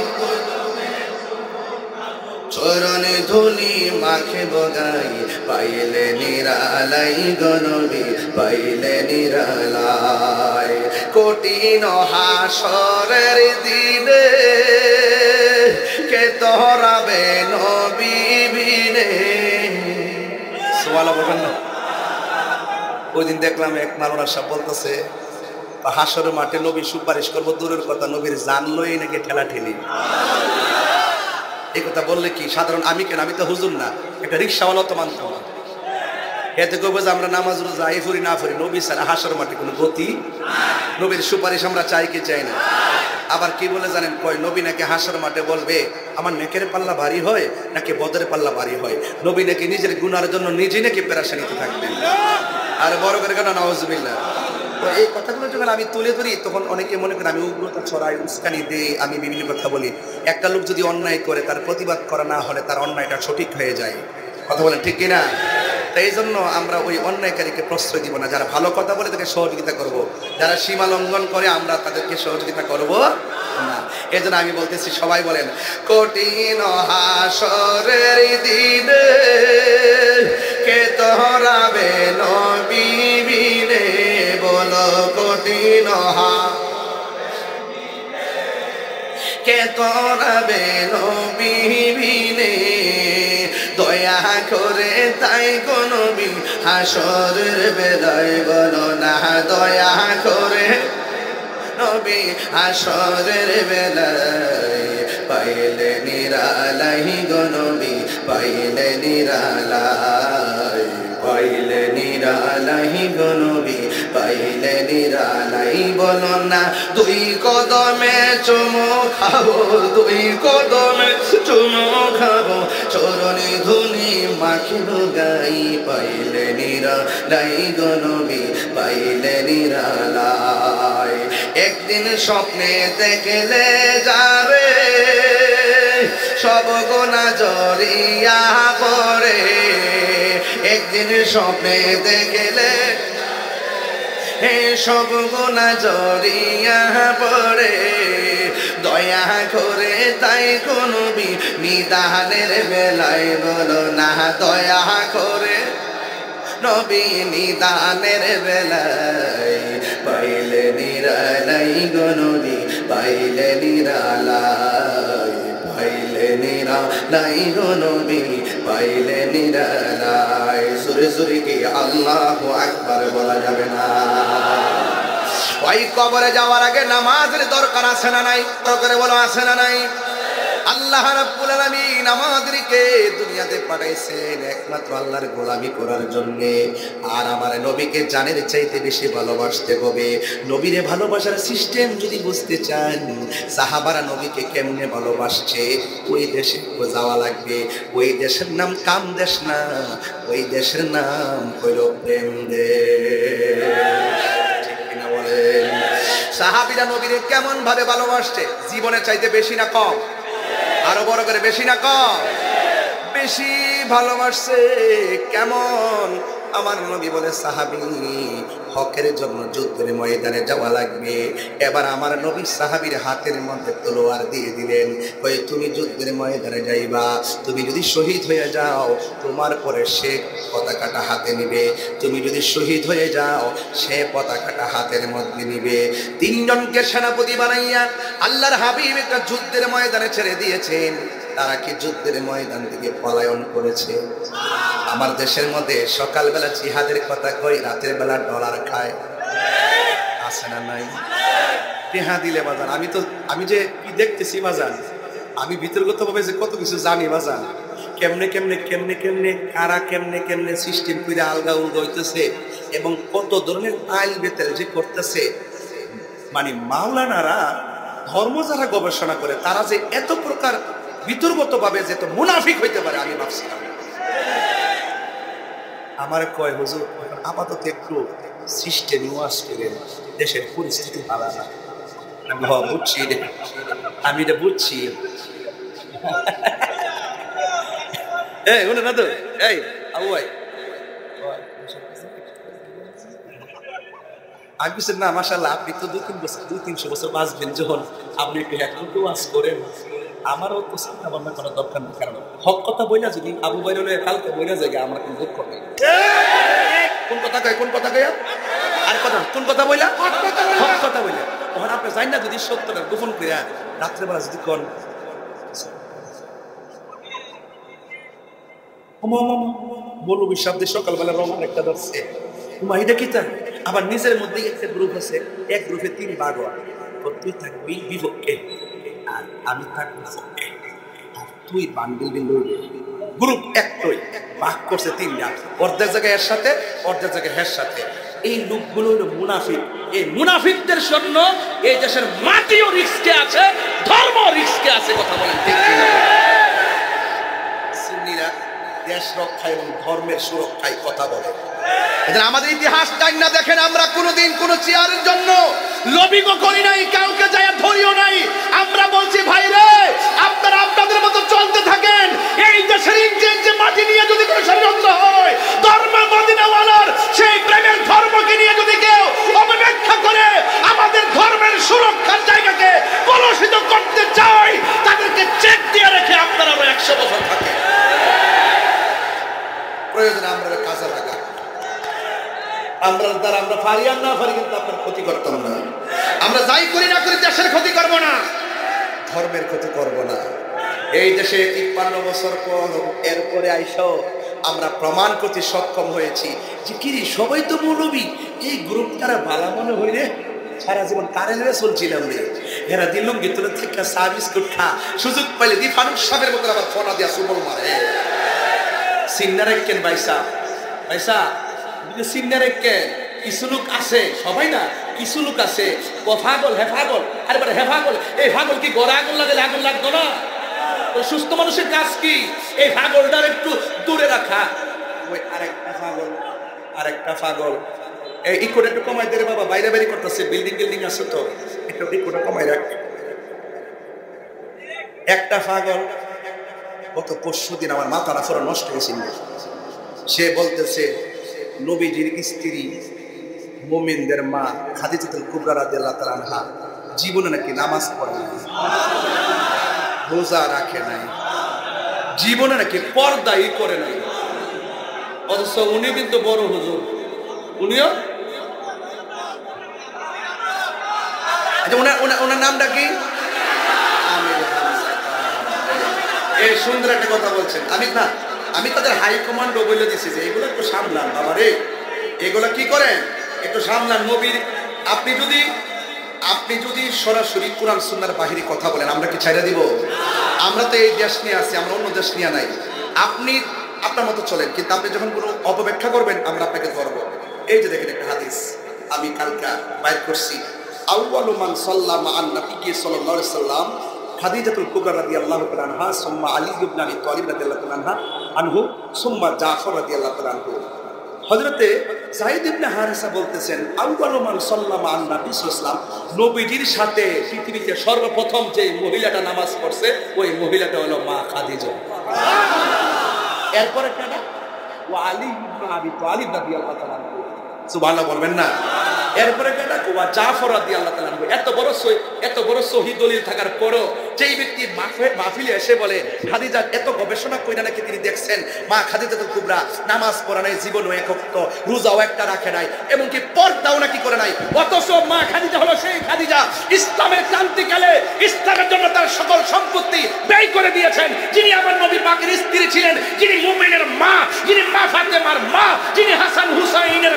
চরণে ধুলি মাখে বগাই, পাইলে নিরালাই গো নবী, পাইলে নিরালাই। কঠিন হাসরের দিনে কে তোরাবে নবী বিনে। সুবহানাল্লাহ বলবেন না? ওই দিন দেখলাম এক মাওলানা সাহেব বলতেছে হাসরের মাঠে নবী সুপারিশ করবো দূরের কথা, নবীর জান লই নাকি ঠেলা ঠেলি। এই কথা বললে কি সাধারণ আমি কেন, আমি তো হুজুর না, একটা রিক্সাওয়ালা তো মানতে হবে। এতে করবো যে আমরা নামাজ রোজা এই ফুরি না ফুরি, নবী ছাড়া হাসর মাঠে কোনো গতি, নবীর সুপারিশ আমরা চাই কি চাই না। আবার কি বলে জানেন, কয় নবী নাকি হাসর মাঠে বলবে আমার নেকের পাল্লা ভারী হয় নাকি বদের পাল্লা ভারী হয়, নবী নাকি নিজের গুনার জন্য নিজে নাকি পেরেশানিতে থাকবেন। আর বড় করে কেন নাউজুবিল্লাহ। তো এই কথাগুলো যখন আমি তুলে ধরি তখন অনেকে মনে করেন আমি উগ্রতা ছড়াই, উস্কানি দিই, আমি বিভিন্ন কথা বলি। একটা লোক যদি অন্যায় করে তার প্রতিবাদ করা না হলে তার অন্যায়টা সঠিক হয়ে যায়। কথা বলেন ঠিক কিনা? তাই এই জন্য আমরা ওই অন্যায়কারীকে প্রশ্রয় দিব না, যারা ভালো কথা বলে তাকে সহযোগিতা করব, যারা সীমা লঙ্ঘন করে আমরা তাদেরকে সহযোগিতা করব না। এই জন্য আমি বলতেছি সবাই বলেন কঠিন হাসরের দিনে কে তোরাবে নবী বিনে, বলো কঠিন কে তোরাবে নবী বিনে, দয়া করে তাই গো নবী হাসরের বেলায় বলো না দয়া করে নবী হাসরের বেলায়, পাইলে নিরালাই গো নবী, পাইলে নিরালাই, পাইলে নিরালাই গো নবী, পাইলে নিরালাই। বলো না দুই কদমে চুমু খাবো, দুই কদমে চুমু খাবো, চরণে ধুলি মাখিব গাই, পাইলে নিরালাই গো নবী, পাইলে নিরালাই। একদিন স্বপ্নে দেখলে যাবে সব গুনাহ জড়িয়া পড়ে, একদিন স্বপ্নে দেখলে সব গুনাহ জড়িয়া পড়ে, দয়া করে তাই গো নবী নিদানের বেলায় বলো না দয়া করে নবী নিদানের বেলায়, পাইলে নিরালাই গো নবী, পাইলে নিরালাই, পাইলে নিরালাই গো নবী, পাইলে নিরালাই। সুরে সুরে কি আল্লাহু আকবার বলা যাবে না? ওই কবরে যাওয়ার আগে নামাজের দরকার আছে না নাই? করে বলো আছে না নাই? আল্লাহ রাব্বুল আলামিন আমাদেরকে দুনিয়াতে পাঠাইছেন একমাত্র আল্লাহর গোলামি করার জন্য। আর আমার নবীকে জানের চাইতে বেশি ভালোবাসতে হবে। নবীরে ভালোবাসার সিস্টেম যদি বুঝতে চান, সাহাবারা নবীকে কেমনে ভালোবাসছে ওই দেশে যাওয়া লাগবে। ওই দেশের নাম কাম দেশ না, ওই দেশের নাম হইল প্রেম দেশ। ঠিক কিনা বলেন? সাহাবীরা নবীরে কেমন ভাবে ভালোবাসছে, জীবনের চাইতে বেশি না কম? আরো বড় করে বেশি না কম? বেশি ভালোবাসছে। কেমন? আমার নবী বলে সাহাবী হকের জন্য যুদ্ধের ময়দানে যাওয়া লাগবে। এবার আমার নবী সাহাবীর হাতের মধ্যে তলোয়ার দিয়ে দিলেন, ওই তুমি যুদ্ধের ময়দানে যাইবা, তুমি যদি শহীদ হয়ে যাও তোমার পরে সে পতাকাটা হাতে নিবে, তুমি যদি শহীদ হয়ে যাও সে পতাকাটা হাতের মধ্যে নিবে। তিনজনকে সেনাপতি বানাইয়া আল্লাহর হাবিব একটা যুদ্ধের ময়দানে ছেড়ে দিয়েছেন। তারা কি যুদ্ধের ময়দান থেকে পলায়ন করেছে? আমার দেশের মধ্যে সকালবেলা জিহাদের কথা কই, রাতের বেলা ডলার খায়, আছে না নাই? টেহা দিলে বাজান। আমি যে কি দেখতেছি বাজান, আমি ভিতরগত ভাবে যে কত কিছু জানি বাজান, কেমনে কেমনে কেমনে কেমনে কারা কেমনে কেমনে সিস্টেম করে আলগা উলগা হইতেছে এবং কত ধরনের আইল বেতেল যে করতেছে। মানে মাওলানারা ধর্ম যারা গবেষণা করে তারা যে এত প্রকার বিতর্কত ভাবে যে তো মুনাফিক হইতে পারে আমি ভাবছিলাম। আমার কয় হুজুর আপাতত একটু সিস্টেম ওয়াশ করেন, দেশের পরিস্থিতি ভালো না। বুঝছি রে, আমি এটা বুঝছি। এই শুনে না তো, এই আবু ভাই আমি না মাশাআল্লাহ, আপনি তো 200-300 বছর বাঁচবেন, যখন আপনি একটু একটু ওয়াজ করেন আমারও তো চিন্তা ভাবনা করার দরকার নেই। কারণ হক কথা বইলা যদি আবু ভাই হলে কালকে বইলা যায় আমার কোনো দুঃখ নেই। কোন কথা কয়, কোন কথা কয় আর কথা, কোন কথা বইলা হক কথা বইলা তখন আপনি জানেন না যদি সত্যটা গোপন করে রাত্রেবেলা যদি কোন বলবো শব্দে সকালবেলা রহমান একটা ধরছে মাহিদা কিতা, আবার নিজের মধ্যে একটা গ্রুপ আছে, এক গ্রুপে 3 ভাগ হয়। তুই থাকবি বিপক্ষে আর আমি থাকবো পক্ষে, আর তুই বান্ডিল লইবি। গ্রুপ একটাই, ভাগ করছে 3টা, অর্ধেক জায়গায় এর সাথে অর্ধেক জায়গায় হের সাথে। এই লোকগুলো হলো মুনাফিক। এই মুনাফিকদের জন্য এই দেশের মাটিও রিস্কে আছে, ধর্ম রিস্কে আছে। কথা বলেন ঠিক কিনা? সুন্নিরা দেশ রক্ষায় এবং ধর্মের সুরক্ষায় কথা বলে। আমাদের ইতিহাস জানা দেখেন, আমরা কোনোদিন কোন চেয়ারের জন্য লবিং করি নাই, কাউকে যায় ধরিও নাই। আমরা বলছি ভাই রে, আপনারা আপনাদের মতো চলতে থাকেন। এই দেশের ইঞ্চে মাটি নিয়ে যদি কোনো ষড়যন্ত্র হয়, ধর্ম মদিনাওয়ালার সেই প্রেমের ধর্মকে নিয়ে যদি কেউ অপব্যাখ্যা করে আমাদের ধর্মের সুরক্ষার জায়গাকে কলুষিত করতে চায়, তাদেরকে চেক দিয়ে রেখে আপনারা 100 বছর থাকে। প্রয়োজনে আমরা কাজে লাগা, আমরা দ্বারা আমরা পারি আর না পারি কিন্তু আপনার ক্ষতি করতাম না। আমরা যাই করি না করি দেশের ক্ষতি করব না, ধর্মের ক্ষতি করব না। এই দেশে 53 বছর পর এরপরে আইসাও আমরা প্রমাণ করতে সক্ষম হয়েছি যে কিরি সবাই তো মৌলবী, এই গ্রুপটারা ভালো মনে হইলে সারা জীবন কারেন্টে চলছিলাম রে। এরা দিলুম গিতুলে থেকে চা বিস্কুট খা, সুযোগ পাইলে দি ফারুক সাহেবের মতো আবার ফোনা দিয়া সুবল মারে। সিন্নারে কেন ভাইসা ভাইসা সিন্নারে কেন, কিছু লোক আছে, সবাই না, কিছু লোক আছে পাগল হেফাগল। আরে বারে হেফাগল, এই পাগল কি গড়া আগুন লাগে, আগুন লাগতো না? তো সুস্থ মানুষের কাজ কি? এই পাগলটার একটু দূরে রাখা। ওই আরেকটা পাগল এই ইকোটা একটু কমাই দে রে বাবা, বাইরে বাইরে করতেছে, বিল্ডিং আছে তো, একটু ইকোটা কমাই রাখ। একটা পাগল গত 25 দিন আমার মাথাটা পুরো নষ্ট হয়েছিল। সে বলতেছে নবীজির স্ত্রী মুমিনদের মা খাদিজাতুল কুবরা রাদিয়াল্লাহু তাআলা আনহা জীবনে নাকি নামাজ পড়ে নাই, রোজা রাখে নাই, জীবনে নাকি পর্দাই করে নাই। অথচ উনি কিন্তু বড় হুজুর, উনিও ওনার নামটা কি? এই সুন্দর একটা কথা বলছেন। আমি তাদের হাইকমান্ডও বলে দিছি যে এগুলো একটু সামলান বাবা রে, এগুলো কি করেন একটু সামলান। নবীর আপনি যদি সরাসরি কোরআন সুন্নাহর বাহিরে কথা বলেন, আমরা কি ছাইড়া দিব? আমরা তো এই দেশ নিয়ে আছি, আমরা অন্য দেশ নিয়ে নাই। আপনি আপনার মতো চলেন, কিন্তু আপনি যখন কোনো অপব্যাখ্যা করবেন আমরা আপনাকে ধরবো। এই যে দেখেন একটা হাদিস আমি কালকা বাইর করছি, আউয়ালু মান সাল্লামা আন নবী সাল্লাল্লাহু আলাইহি সাল্লাম খাদিজাতুল কুবরা রাদিয়াল্লাহু তাআলা আনহা, সুম্মা আলী ইবনে আবি তালিব রাদিয়াল্লাহু তাআলা আনহু, সুম্মা জাফর রাদিয়াল্লাহু তাআলা আনহু। হযরতে যায়েদ ইবনে হারিসা বলতেছেন, আউয়ালু মান সাল্লামা আন নবী সাল্লাল্লাহু আলাইহি ওয়াসাল্লাম, নবীজির সাথে পৃথিবীতে সর্বপ্রথম যে মহিলাটা নামাজ পড়ছে ওই মহিলাটা হলো মা খাদিজা। এরপরে কারা? ওয়া আলী ইবনে আবি তালিব রাদিয়াল্লাহু তাআলা আনহু। সুবহানাল্লাহ বলবেন না? এরপরে কেটা ওয়া জাফর রাদিয়াল্লাহু তাআলা আনহু। এত বড় সহিহ দলিল থাকার পরও যেই ব্যক্তি মাহফিলে এসে বলে খাদিজা এত গবেষণা কইরা নাকি তিনি দেখছেন মা খাদিজাতুল কুবরা নামাজ পড়া নাই, জীবনও এক ওয়াক্ত, রোজাও একটা রাখে নাই, এমনকি পর্দাও নাকি করে নাই, অথচ মা খাদিজা হলো সেই খাদিজা ইসলামের ক্রান্তিকালে ইসলামের জন্য তার সকল সম্পত্তি ব্যয় করে দিয়েছেন, যিনি আমার নবী পাকের স্ত্রী ছিলেন, যিনি মুমিনের মা, যিনি মা ফাতেমার মা, যিনি হাসান হুসাইনের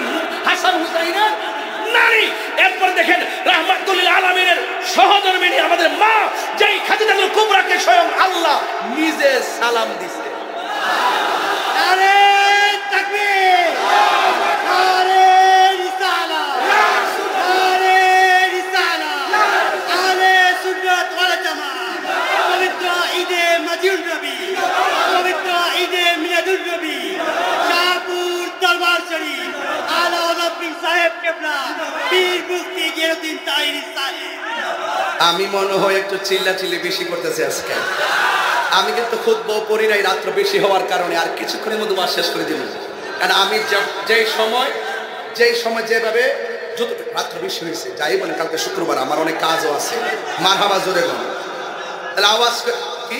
নারী। এরপর দেখেন রাহমাতুল লিল আলামিনের সহধর্মিণী আমাদের মা, যেই খাদিজাতুল কুবরাকে স্বয়ং আল্লাহ নিজে সালাম দিয়েছে। আরে তাকবীর, আরে রিসালাত, আরে রিসালাত, আরে সুন্নাত। সাহেব কেবলা পীর মুফতি গিয়াসউদ্দিন তাহিরি সাহেব। আমি মনে হয় একটু চিল্লাচিল্লি বেশি করতেছি আজকে। আমি কিন্তু খুতবা পড়ি নাই রাত্র বেশি হওয়ার কারণে, আর কিছুক্ষণের মধ্যে ওয়াজ শেষ করে দিব। কারণ আমি যেই সময় যেভাবে রাত্র বেশি হয়েছে, যাই বলেন কালকে শুক্রবার আমার অনেক কাজও আছে। মারহাবা জোরে বলেন। তাহলে আওয়াজ কি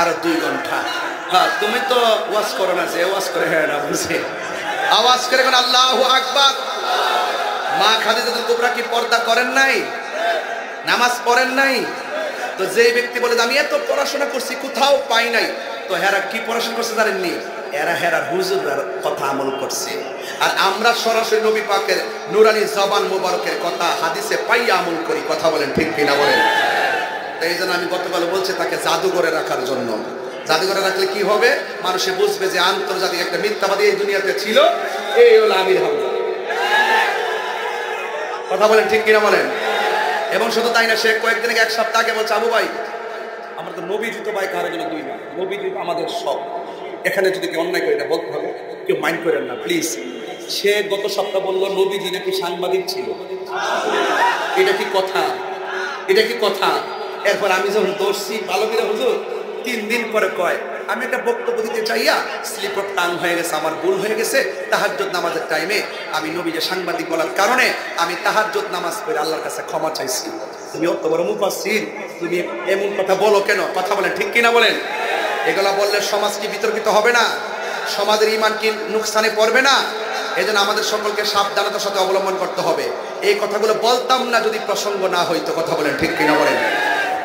আর 2 ঘন্টা? হ্যাঁ, তুমি তো ওয়াজ করো না, যে ওয়াজ করে হ্যাঁ না বুঝে আওয়াজ করে বলেন আল্লাহু আকবার। মা খাদিজাতুল কুবরা কি পর্দা করেন নাই? নামাজ পড়েন নাই? তো যেই ব্যক্তি বলে আমি এত পড়াশোনা করছি কোথাও পাই নাই, তো হেরা কি পড়াশোনা করছে জানেননি? হেরার হুজুরের কথা আমল করছে। আর আমরা সরাসরি নবী পাকের নুরানি জবান মোবারকের কথা হাদিসে পাইয়া আমল করি। কথা বলেন ঠিক কিনা বলেন? তাই এই জন্য আমি গতকাল বলছি তাকে জাদুঘরে রাখার জন্য। জাদুঘরে রাখলে কি হবে? মানুষে বুঝবে যে আন্তর্জাতিক একটা মিথ্যাবাদী এই দুনিয়াতে ছিল। এই হলো আমির হামজা। কথা বলেন ঠিক কিনা বলেন? এবং শুধু তাই না, সে কয়েকদিন আগে 1 সপ্তাহ আগে বলছে আবু ভাই আমরা তো নবী জুতো ভাই কারো জন্য 2 না, নবী জুতো আমাদের সব। এখানে যদি কেউ অন্যায় করে এটা বলতে হবে, কেউ মাইন্ড করেন না প্লিজ। সে গত সপ্তাহ বললো নবীজি নাকি সাংবাদিক ছিল। এটা কি কথা? এটা কি কথা? এরপর আমি যখন দৌড়ছি ভালো করে হুজুর 3 দিন পরে কয় আমি একটা বক্তব্য দিতে চাইয়া স্লিপ অফ টাং হয়ে গেছে, আমার ভুল হয়ে গেছে। তাহাজ্জুদ নামাজের টাইমে আমি নবীকে সাংবাদিক বলার কারণে আমি তাহাজ্জুদ নামাজ পড়ে আল্লাহর কাছে ক্ষমা চাইছি। তুমি অত বড় মুফাসসির, তুমি এমন কথা বলো কেন? কথা বলেন ঠিক কিনা বলেন? এগুলা বললে সমাজ কি বিতর্কিত হবে না? সমাজের ঈমান কি নুকসানে পড়বে না? এজন্য আমাদের সকলকে সাবধানতার সাথে অবলম্বন করতে হবে। এই কথাগুলো বলতাম না যদি প্রসঙ্গ না হইতো। কথা বলেন ঠিক কিনা বলেন?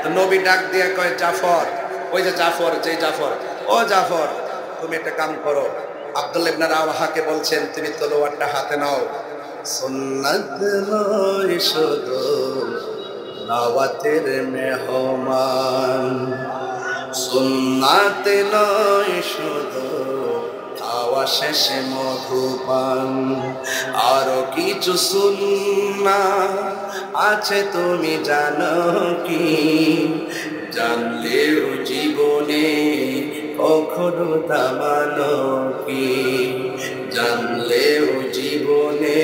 তো নবী ডাক দিয়ে কয় জাফর, ওই যে জাফর, যে জাফর, ও জাফর তুমি একটা কাম করো। আব্দুল্লাহ ইবনে রাওয়াহাকে বলছেন তুমি তলোয়ারটা হাতে নাও। সুন্নাত নয় শুধু দাওয়াতের মেহমান, সুন্নাত নয় শুধু খাওয়া শেষে মধুপান, আরো কিছু সুন্নাত আছে তুমি জানো কি? জানলেও জীবনে কখনো থামানো কি? জানলেও জীবনে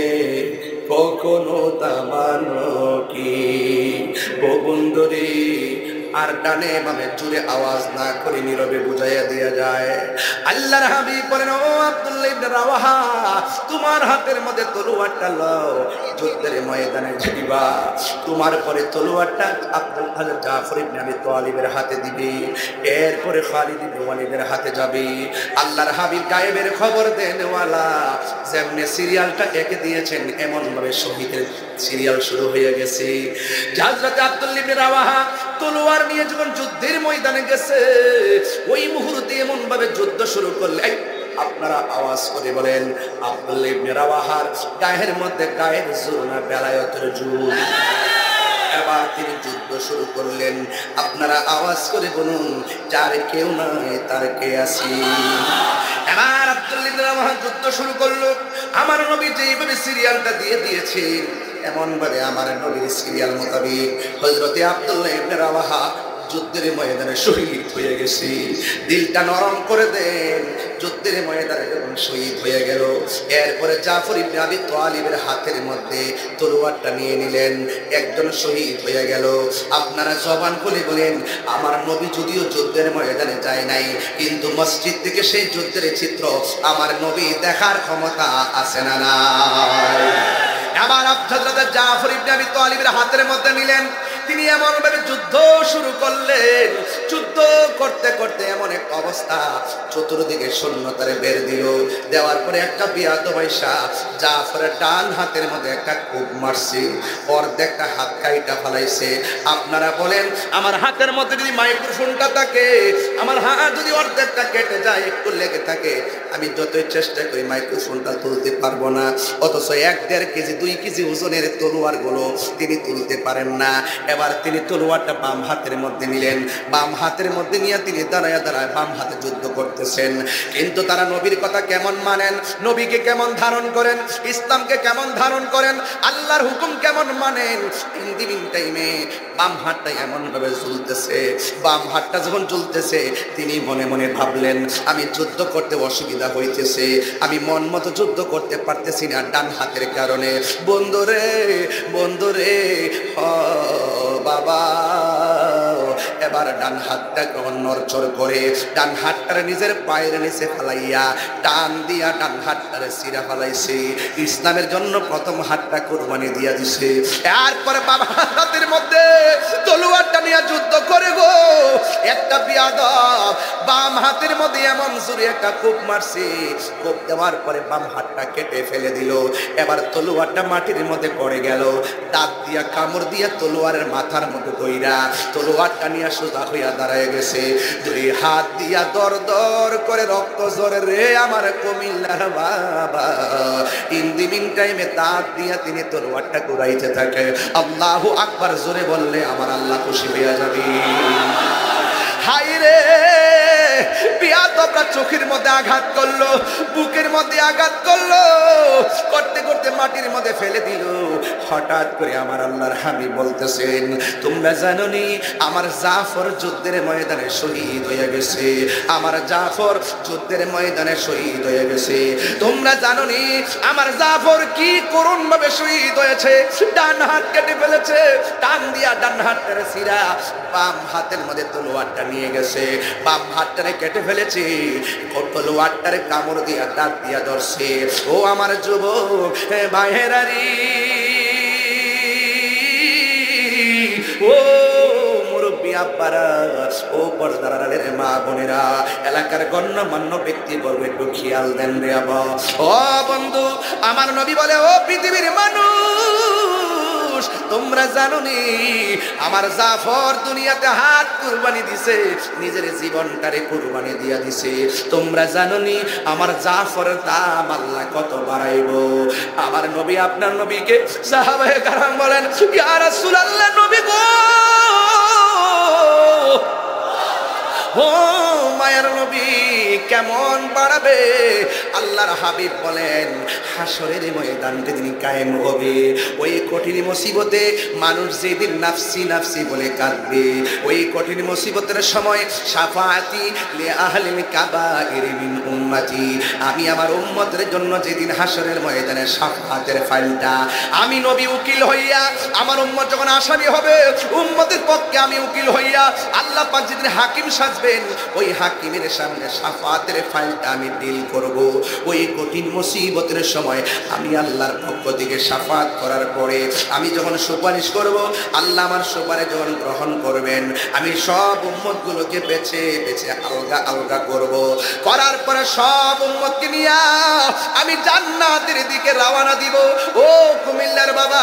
কখনো থামানো কি? ও বন্ধুরে, আর ডানে বামে জুড়ে আওয়াজ না করে নীরবে বুঝাইয়া দেয়া যায়। আল্লাহর হাবিব বলেন ও আব্দুল্লাহ ইবনে রাওয়াহা তোমার হাতের মধ্যে তলোয়ারটা লও, যুদ্ধের ময়দানে যাইবা। তোমার পরে তলোয়ারটা আব্দুল জাফর ইবনে আবি তালিবের হাতে দিবে, এরপরে খালিদ ইবনে ওয়ালিদের হাতে যাবে। আল্লাহর হাবিব গায়েবের খবর দেনওয়ালা, যেমনে সিরিয়ালটা এঁকে দিয়েছেন এমন ভাবে শহীদের সিরিয়াল শুরু হয়ে গেছে। হযরত আব্দুল্লাহ ইবনে রাওয়াহা তলোয়ার নিয়ে যখন যুদ্ধের ময়দানে গেছে, ওই মুহূর্তে এমন ভাবে যুদ্ধ শুরু করলেন। আপনারা আওয়াজ করে বলেন আব্দুল্লাহ ইবনে রাওয়াহার গায়ের মধ্যে গায়ের জোর না বেলায়েতের জোর। এবার তিনি যুদ্ধ শুরু করলেন। আপনারা আওয়াজ করে বলুন যার কেউ নাই তার কে আছি। এবার আব্দুল্লাহ ইবনে রাওয়াহা যুদ্ধ শুরু করলো। আমার নবী যেইভাবে সিরিয়ালটা দিয়ে দিয়েছেন এমন ভাবে আমার নবীর সিরিয়াল মোতাবেক হযরতে আব্দুল্লাহ ইবনে রাওয়াহা যুদ্ধের ময়দানে শহীদ হয়ে গেছে। দিলটা নরম করে দেন। যুদ্ধের ময়দানে যখন শহীদ হয়ে গেল, এরপরে জাফর ইবনে আবি তালিবের হাতের মধ্যে তলোয়ারটা নিয়ে নিলেন। একজন শহীদ হয়ে গেল। আপনারা জবান খুলে বলেন আমার নবী যদিও যুদ্ধের ময়দানে যায় নাই, কিন্তু মসজিদ থেকে সেই যুদ্ধের চিত্র আমার নবী দেখার ক্ষমতা আছে না নাই? আবার হযরত জাফর ইবনে আবি তালিবের হাতের মধ্যে নিলেন। তিনি এমন ভাবে যুদ্ধ শুরু করলেন। যুদ্ধ করতে করতে এমন এক অবস্থা, চতুর্দিকে সৈন্যতারে বের দিল। দেওয়ার পরে একটা বিয়াদব আইসা জাফরের ডান হাতের মধ্যে একটা কোপ মারছে, অর্ধেকটা হাত কাইটা ফেলাইছে। আপনারা বলেন আমার হাতের মধ্যে যদি মাইক্রোফোনটা থাকে, আমার হাত যদি অর্ধেকটা কেটে যায়, একটু লেগে থাকে, আমি যতই চেষ্টা করি মাইক্রোফোনটা তুলতে পারবো না। অথচ 1-1.5 কেজি 2 কেজি ওজনের তলোয়ার গুলো তিনি তুলতে পারেন না। এবার তিনি তলোয়ারটা বাম হাতের মধ্যে নিলেন, বাম হাতের মধ্যে নিয়ে তিনি দাঁড়ায় দাঁড়ায় বাম হাতে যুদ্ধ করতেছেন। কিন্তু তারা নবীর কথা কেমন মানেন, নবীকে কেমন ধারণ করেন, ইসলামকে কেমন ধারণ করেন, আল্লাহর হুকুম কেমন মানেন। ইন টাইমে বাম হাতটা এমন ভাবে ঝুলতেছে, বাম হাতটা যখন ঝুলতেছে তিনি মনে মনে ভাবলেন আমি যুদ্ধ করতে অসুবিধা হইতেছে, আমি মন মতো যুদ্ধ করতে পারতেছি না ডান হাতের কারণে। বন্ধুরে বন্ধুরে ও বাবা, এবার ডান হাতটা নড়চড় করে ডান হাতটারে নিজের পায়ের নিচে ফালাইয়া টান দিয়া ডান হাতটারে সিরা ফালাইছে। ইসলামের জন্য প্রথম হাতটা কোরবানি দিয়া দিছে। এরপরে বাবা হাতের মধ্যে তলোয়ারটা নিয়ে যুদ্ধ করে গো একটা বিয়াদব বাম হাতের মধ্যে এমন জোরে একটা কোপ মারছে, কোপ দেওয়ার পরে বাম হাতটা কেটে ফেলে দিল। এবার তলোয়ারটা মাটির মধ্যে পড়ে গেল, দাঁত দিয়া কামড় দিয়া তলোয়ারের মাথার মধ্যে দইরা তলোয়ারটা নিয়ে সোজা হইয়া দাঁড়ায় গেছে। দুই হাত দিয়া দর দর করে রক্ত ঝরে রে আমার কুমিল্লার বাবা। ইন দি মিন টাইমে দাঁত দিয়া তিনি তলোয়ারটা ঘুরাইতে থাকে। আল্লাহু আকবার জোরে বললে আমার আল্লাহ খুশি হইয়া যাবে। হাই রে বিয়াদবরা চোখের মধ্যে আঘাত করলো, বুকের মধ্যে আঘাত করলো, করতে করতে মাটির মধ্যে ফেলে দিল। হঠাৎ করে আমার আল্লাহর হাবিব বলতেছেন তোমরা জানো নি আমার জাফর যুদ্ধের ময়দানে শহীদ হয়ে গেছে, আমার জাফর যুদ্ধের ময়দানে শহীদ হয়ে গেছে। তোমরা জানো নি আমার জাফর কি করুণ ভাবে শহীদ হয়েছে, ডান হাত কেটে ফেলেছে, টান দিয়া ডান হাতটারে সিরা বাম হাতের মধ্যে তলোয়ারটা নিয়ে গেছে, বাম হাতটারে কেটে ফেলেছে, তলোয়ারটারে কামড় দিয়া দাঁত দিয়া ধরছে। ও আমার যুবক ভাইয়েরারি, ও মুরব্বী আব্বারা, ও পর্দার আড়ালের মা বোনেরা, এলাকার গণ্যমান্য ব্যক্তিবর্গ একটু খেয়াল দেন রে আবা। ও বন্ধু আমার নবী বলে ও পৃথিবীর মানুষ, তোমরা জানো নি আমার জাফর দুনিয়াতে হাত কুরবানি দিছে, নিজের জীবনটারে কুরবানি দিয়া দিছে। তোমরা জানো নি আমার জাফরের দাম আল্লাহ কত বাড়াইবো। আমার নবী আপনার নবীকে সাহাবায়ে কারাম বলেন ইয়া রাসূলুল্লাহ নবী গো, ও মায়ের নবী কেমন বাড়াবে? আল্লাহর হাবিব বলেন হাসরের ময়দান যেদিন কায়েম হবে, ওই কঠিন মুসিবতে মানুষ যেদিন নাফসি নাফসি বলে কাঁদবে, ওই কঠিন মুসিবতের সময় শাফাআতি লি আহলিল কাবাইর মিন উম্মতি, আমি আমার উম্মতের জন্য যেদিন হাসরের ময়দানে শাফাআতের ফাইলটা আমি নবী উকিল হইয়া, আমার উম্মত যখন আসামি হবে উম্মতের পক্ষে আমি উকিল হইয়া আল্লাহ পাক যেদিন হাকিম সাজবেন, ওই হাকিমের সামনে শাফাআতের ফাইলটা আমি ডিল করব। ওই কঠিন মুসিবতের সময় আমি আল্লাহর পক্ষ থেকে শাফাআত করার পরে আমি যখন সুপারিশ করব, আল্লাহ আমার সুপারিশ যখন গ্রহণ করবেন, আমি সব উম্মতগুলোকে বেছে বেছে আলগা আলগা করব। করার পরে সব উম্মতকে নিয়ে আমি জান্নাতের দিকে রওনা দিব। ও কুমিল্লার বাবা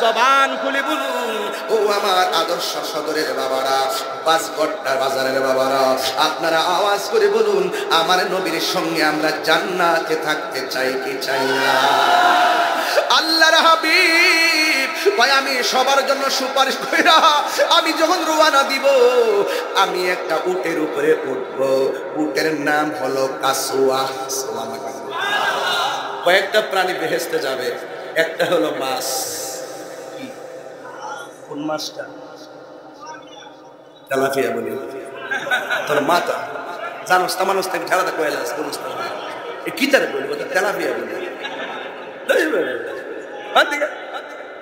জবান খুলে বলুন, ও আমার আদর্শ সদরের বাবারা, বাসগট্টার বাজারের বাবারা, আপনারা আওয়াজ করে বলুন আমার নবীর সঙ্গে আমরা জান্নাতে থাকতে চাই কি চাই না? আল্লাহর হাবিব ভাই আমি সবার জন্য সুপারিশ কইরা আমি যখন রওনা দিব, আমি একটা উটের উপরে উঠব, উটের নাম হলো কাসুয়া। কয়েকটা প্রাণী বেহেশতে যাবে, একটা হলো মাছ। কি কোন মাছটা? তেলাপিয়া বলি তোর মাথা জানোস তা মানুষ থেকে ঝাড়াতে কয়েলাস এ কি তার বলি তেলাপিয়া বলি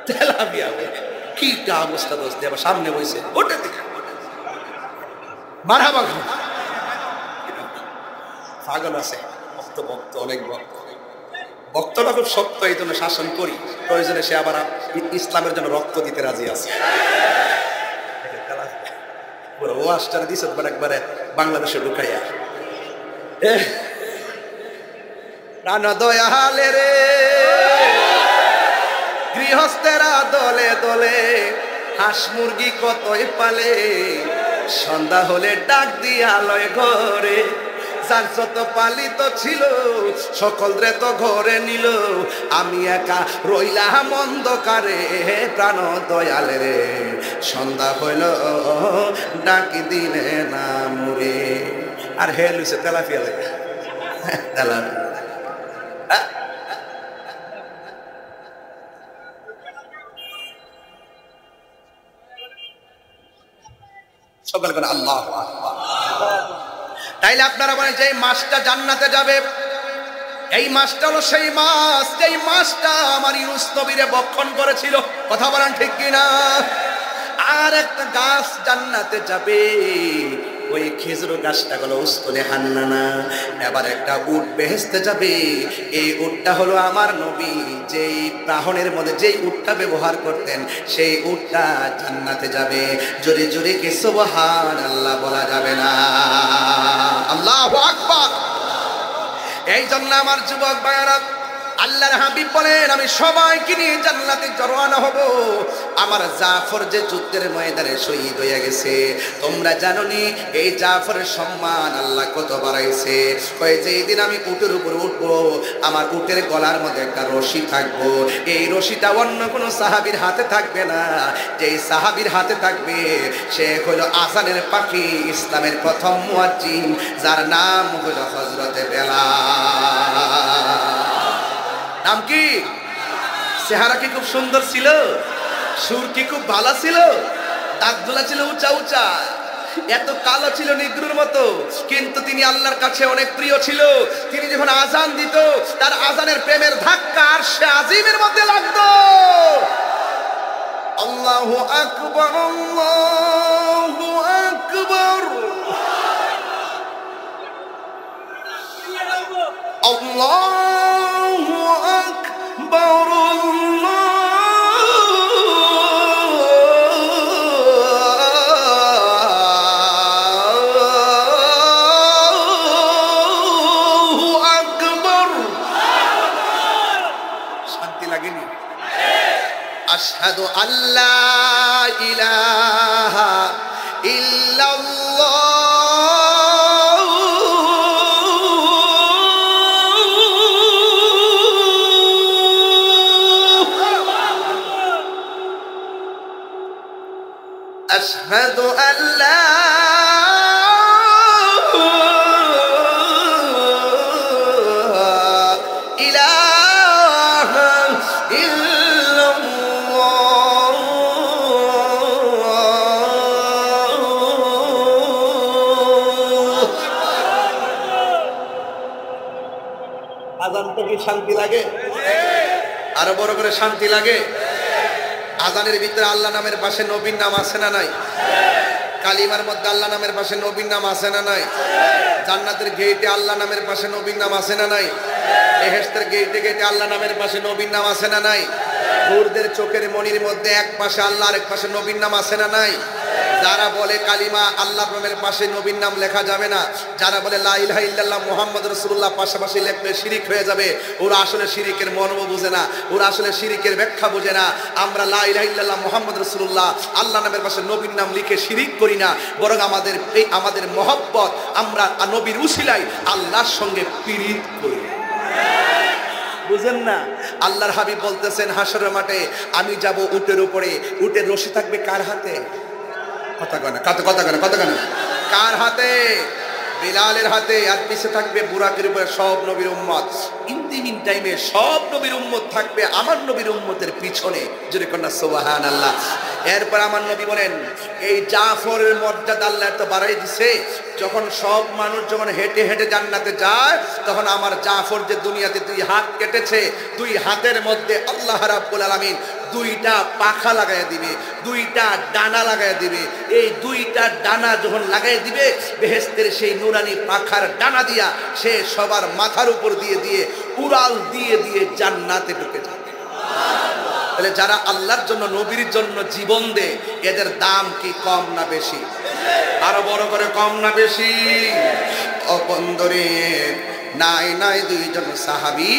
তেলাপিয়া কি অবস্থা দোস্ত, আবার সামনে বসে ওটা দিকে মারহাবা পাগল আছে, ভক্ত ভক্ত অনেক ভক্ত, ভক্তটা খুব শক্ত, এই জন্য শাসন করি, প্রয়োজনে সে আবার ইসলামের জন্য রক্ত দিতে রাজি আছে। ও আসটারে দিছে একবারে বাংলাদেশে ঢুকাইয়া প্রাণ দয়ালে রে গৃহস্থেরা দলে দলে হাঁস মুরগি কতই পালে, সন্ধ্যা হলে ডাক দিয়া লয় ঘরে যার যত পালিত ছিল সকলরে তো ঘরে নিল, আমি একা রইলাম অন্ধকারে প্রাণ দয়াল রে, সন্ধ্যা হইল ডাকি দিলে না মুরে। আর হে লুইছে তেলাপিয়া লাগে তেলাপিয়া। সকল করে আল্লাহু আকবার। তাইলে আপনারা বলেন যে এই মাসটা জান্নাতে যাবে, এই মাসটা হলো সেই মাস যেই মাসটা আমার ইউনুস নবীরে বক্ষণ করেছিল। কথা বলেন ঠিক কিনা? আর একটা গাছ জান্নাতে যাবে, ওই খেজুর গাছটা হলো উস্তনে হান্নানা। এবার একটা উট বেহেশতে যাবে, এই উটটা হলো আমার নবী যেই বাহনের মধ্যে যেই উটটা ব্যবহার করতেন, সেই উটটা জান্নাতে যাবে। জোরে জোরে কি সুবহানাল্লাহ বলা যাবে না? আল্লাহু আকবার। এই জন্য আমার যুবক ভাইরা, আল্লাহর হাবিব বলেন আমি সবাইকে নিয়ে জান্নাতে রওনা হব। আমার জাফর যে যুদ্ধের ময়দানে শহীদ হয়ে গেছে, তোমরা জানো নি এই জাফরের সম্মান আল্লাহ কত বাড়াইছে। কয় যে দিন আমি উটের উপর উঠবো, আমার উটের গলার মধ্যে একটা রশি থাকবো, এই রশিটা অন্য কোনো সাহাবীর হাতে থাকবে না। যেই সাহাবীর হাতে থাকবে সে হলো আযানের পাখি, ইসলামের প্রথম মুয়াজ্জিন, যার নাম হলো হযরতে বেলাল। নাম কি? চেহারা কি খুব সুন্দর ছিল? সুর কি খুব ভালো ছিল? দাঁতগুলা ছিল উঁচা উঁচা, এত কালো ছিল নিগ্রুর মতো, কিন্তু তিনি আল্লাহর কাছে অনেক প্রিয় ছিল। তিনি যখন আজান দিত, তার আজানের প্রেমের ধাক্কা আরশে আজিমের মধ্যে লাগতো। আল্লাহু আকবার, আল্লাহু আকবার, আল্লাহু আকবার, আল্লাহু আকবার। শান্তি লাগেনি? আশহাদু আল্লা ইলাহা ইল্লাল্লাহ أشهد أن لا إله إلا الله। আজানটা কি শান্তি লাগে? আরো বড় করে শান্তি লাগে? আজানের ভিতরে আল্লাহ নামের পাশে নবীর নাম আছে না নাই? কালিমার মধ্যে আল্লাহ নামের পাশে নবীর নাম আছে না নাই? জান্নাতের গেটে আল্লাহ নামের পাশে নবীর নাম আছে না নাই? বেহেশতের গেটে গেটে আল্লাহ নামের পাশে নবীর নাম আছে না নাই? হুরদের চোখের মনির মধ্যে এক পাশে আল্লাহ আর এক পাশে নবীর নাম আছে না নাই? যারা বলে কালিমা আল্লাহর নামের পাশে নবীর নাম লেখা যাবে না, যারা বলে লা ইলাহা ইল্লাল্লাহ মুহাম্মাদুর রাসূলুল্লাহ পাশাপাশি লেখলে শিরিক হয়ে যাবে, ওরা আসলে শিরিকের মর্ম বুঝে না, ওরা আসলে শিরিকের ব্যাখ্যা বুঝে না। আমরা লা ইলাহা ইল্লাল্লাহ মুহাম্মাদুর রাসূলুল্লাহ আল্লাহ নামের পাশে নবীর নাম লিখে শিরিক করি না, বরং আমাদের মহব্বত আমরা নবীর উসিলায় আল্লাহর সঙ্গে পীড়িত করি। বুঝেন না? আল্লাহর হাবিব বলতেছেন হাসরের মাঠে আমি যাব উটের উপরে, উটের রশি থাকবে কার হাতে? কথা কয় না, কথা কয় না। কার হাতে? বিলালের হাতে। আর পিছে থাকবে বুরাকের উপরে সব নবীর উম্মত। ইন্তিমিন টাইমে সব নবীর উম্মত থাকবে আমার নবীর উম্মতের পিছনে। জোরে কন্যা সুবহানাল্লাহ। এরপর আমার নবী বলেন এই জাফরের মর্যাদা আল্লাহ এত বাড়াই দিছে, যখন সব মানুষ যখন হেঁটে হেঁটে জান্নাতে যায়, তখন আমার জাফর যে দুনিয়াতে 2 হাত কেটেছে, 2 হাতের মধ্যে আল্লাহ রাব্বুল আলামিন 2টা পাখা লাগাইয়া দিবে, 2টা ডানা লাগাইয়া দিবে। এই 2টা ডানা যখন লাগাই দিবে, বেহেশতের সেই নুরানি পাখার ডানা দিয়া সে সবার মাথার উপর দিয়ে দিয়ে উড়াল দিয়ে দিয়ে জান্নাতে ঢুকে যাবে। তাহলে যারা আল্লাহর জন্য নবীর জন্য জীবন দেয়, এদের দাম কি কম না বেশি? আরো বড় করে কম না বেশি? অপন্দরে নাই 2জন সাহাবী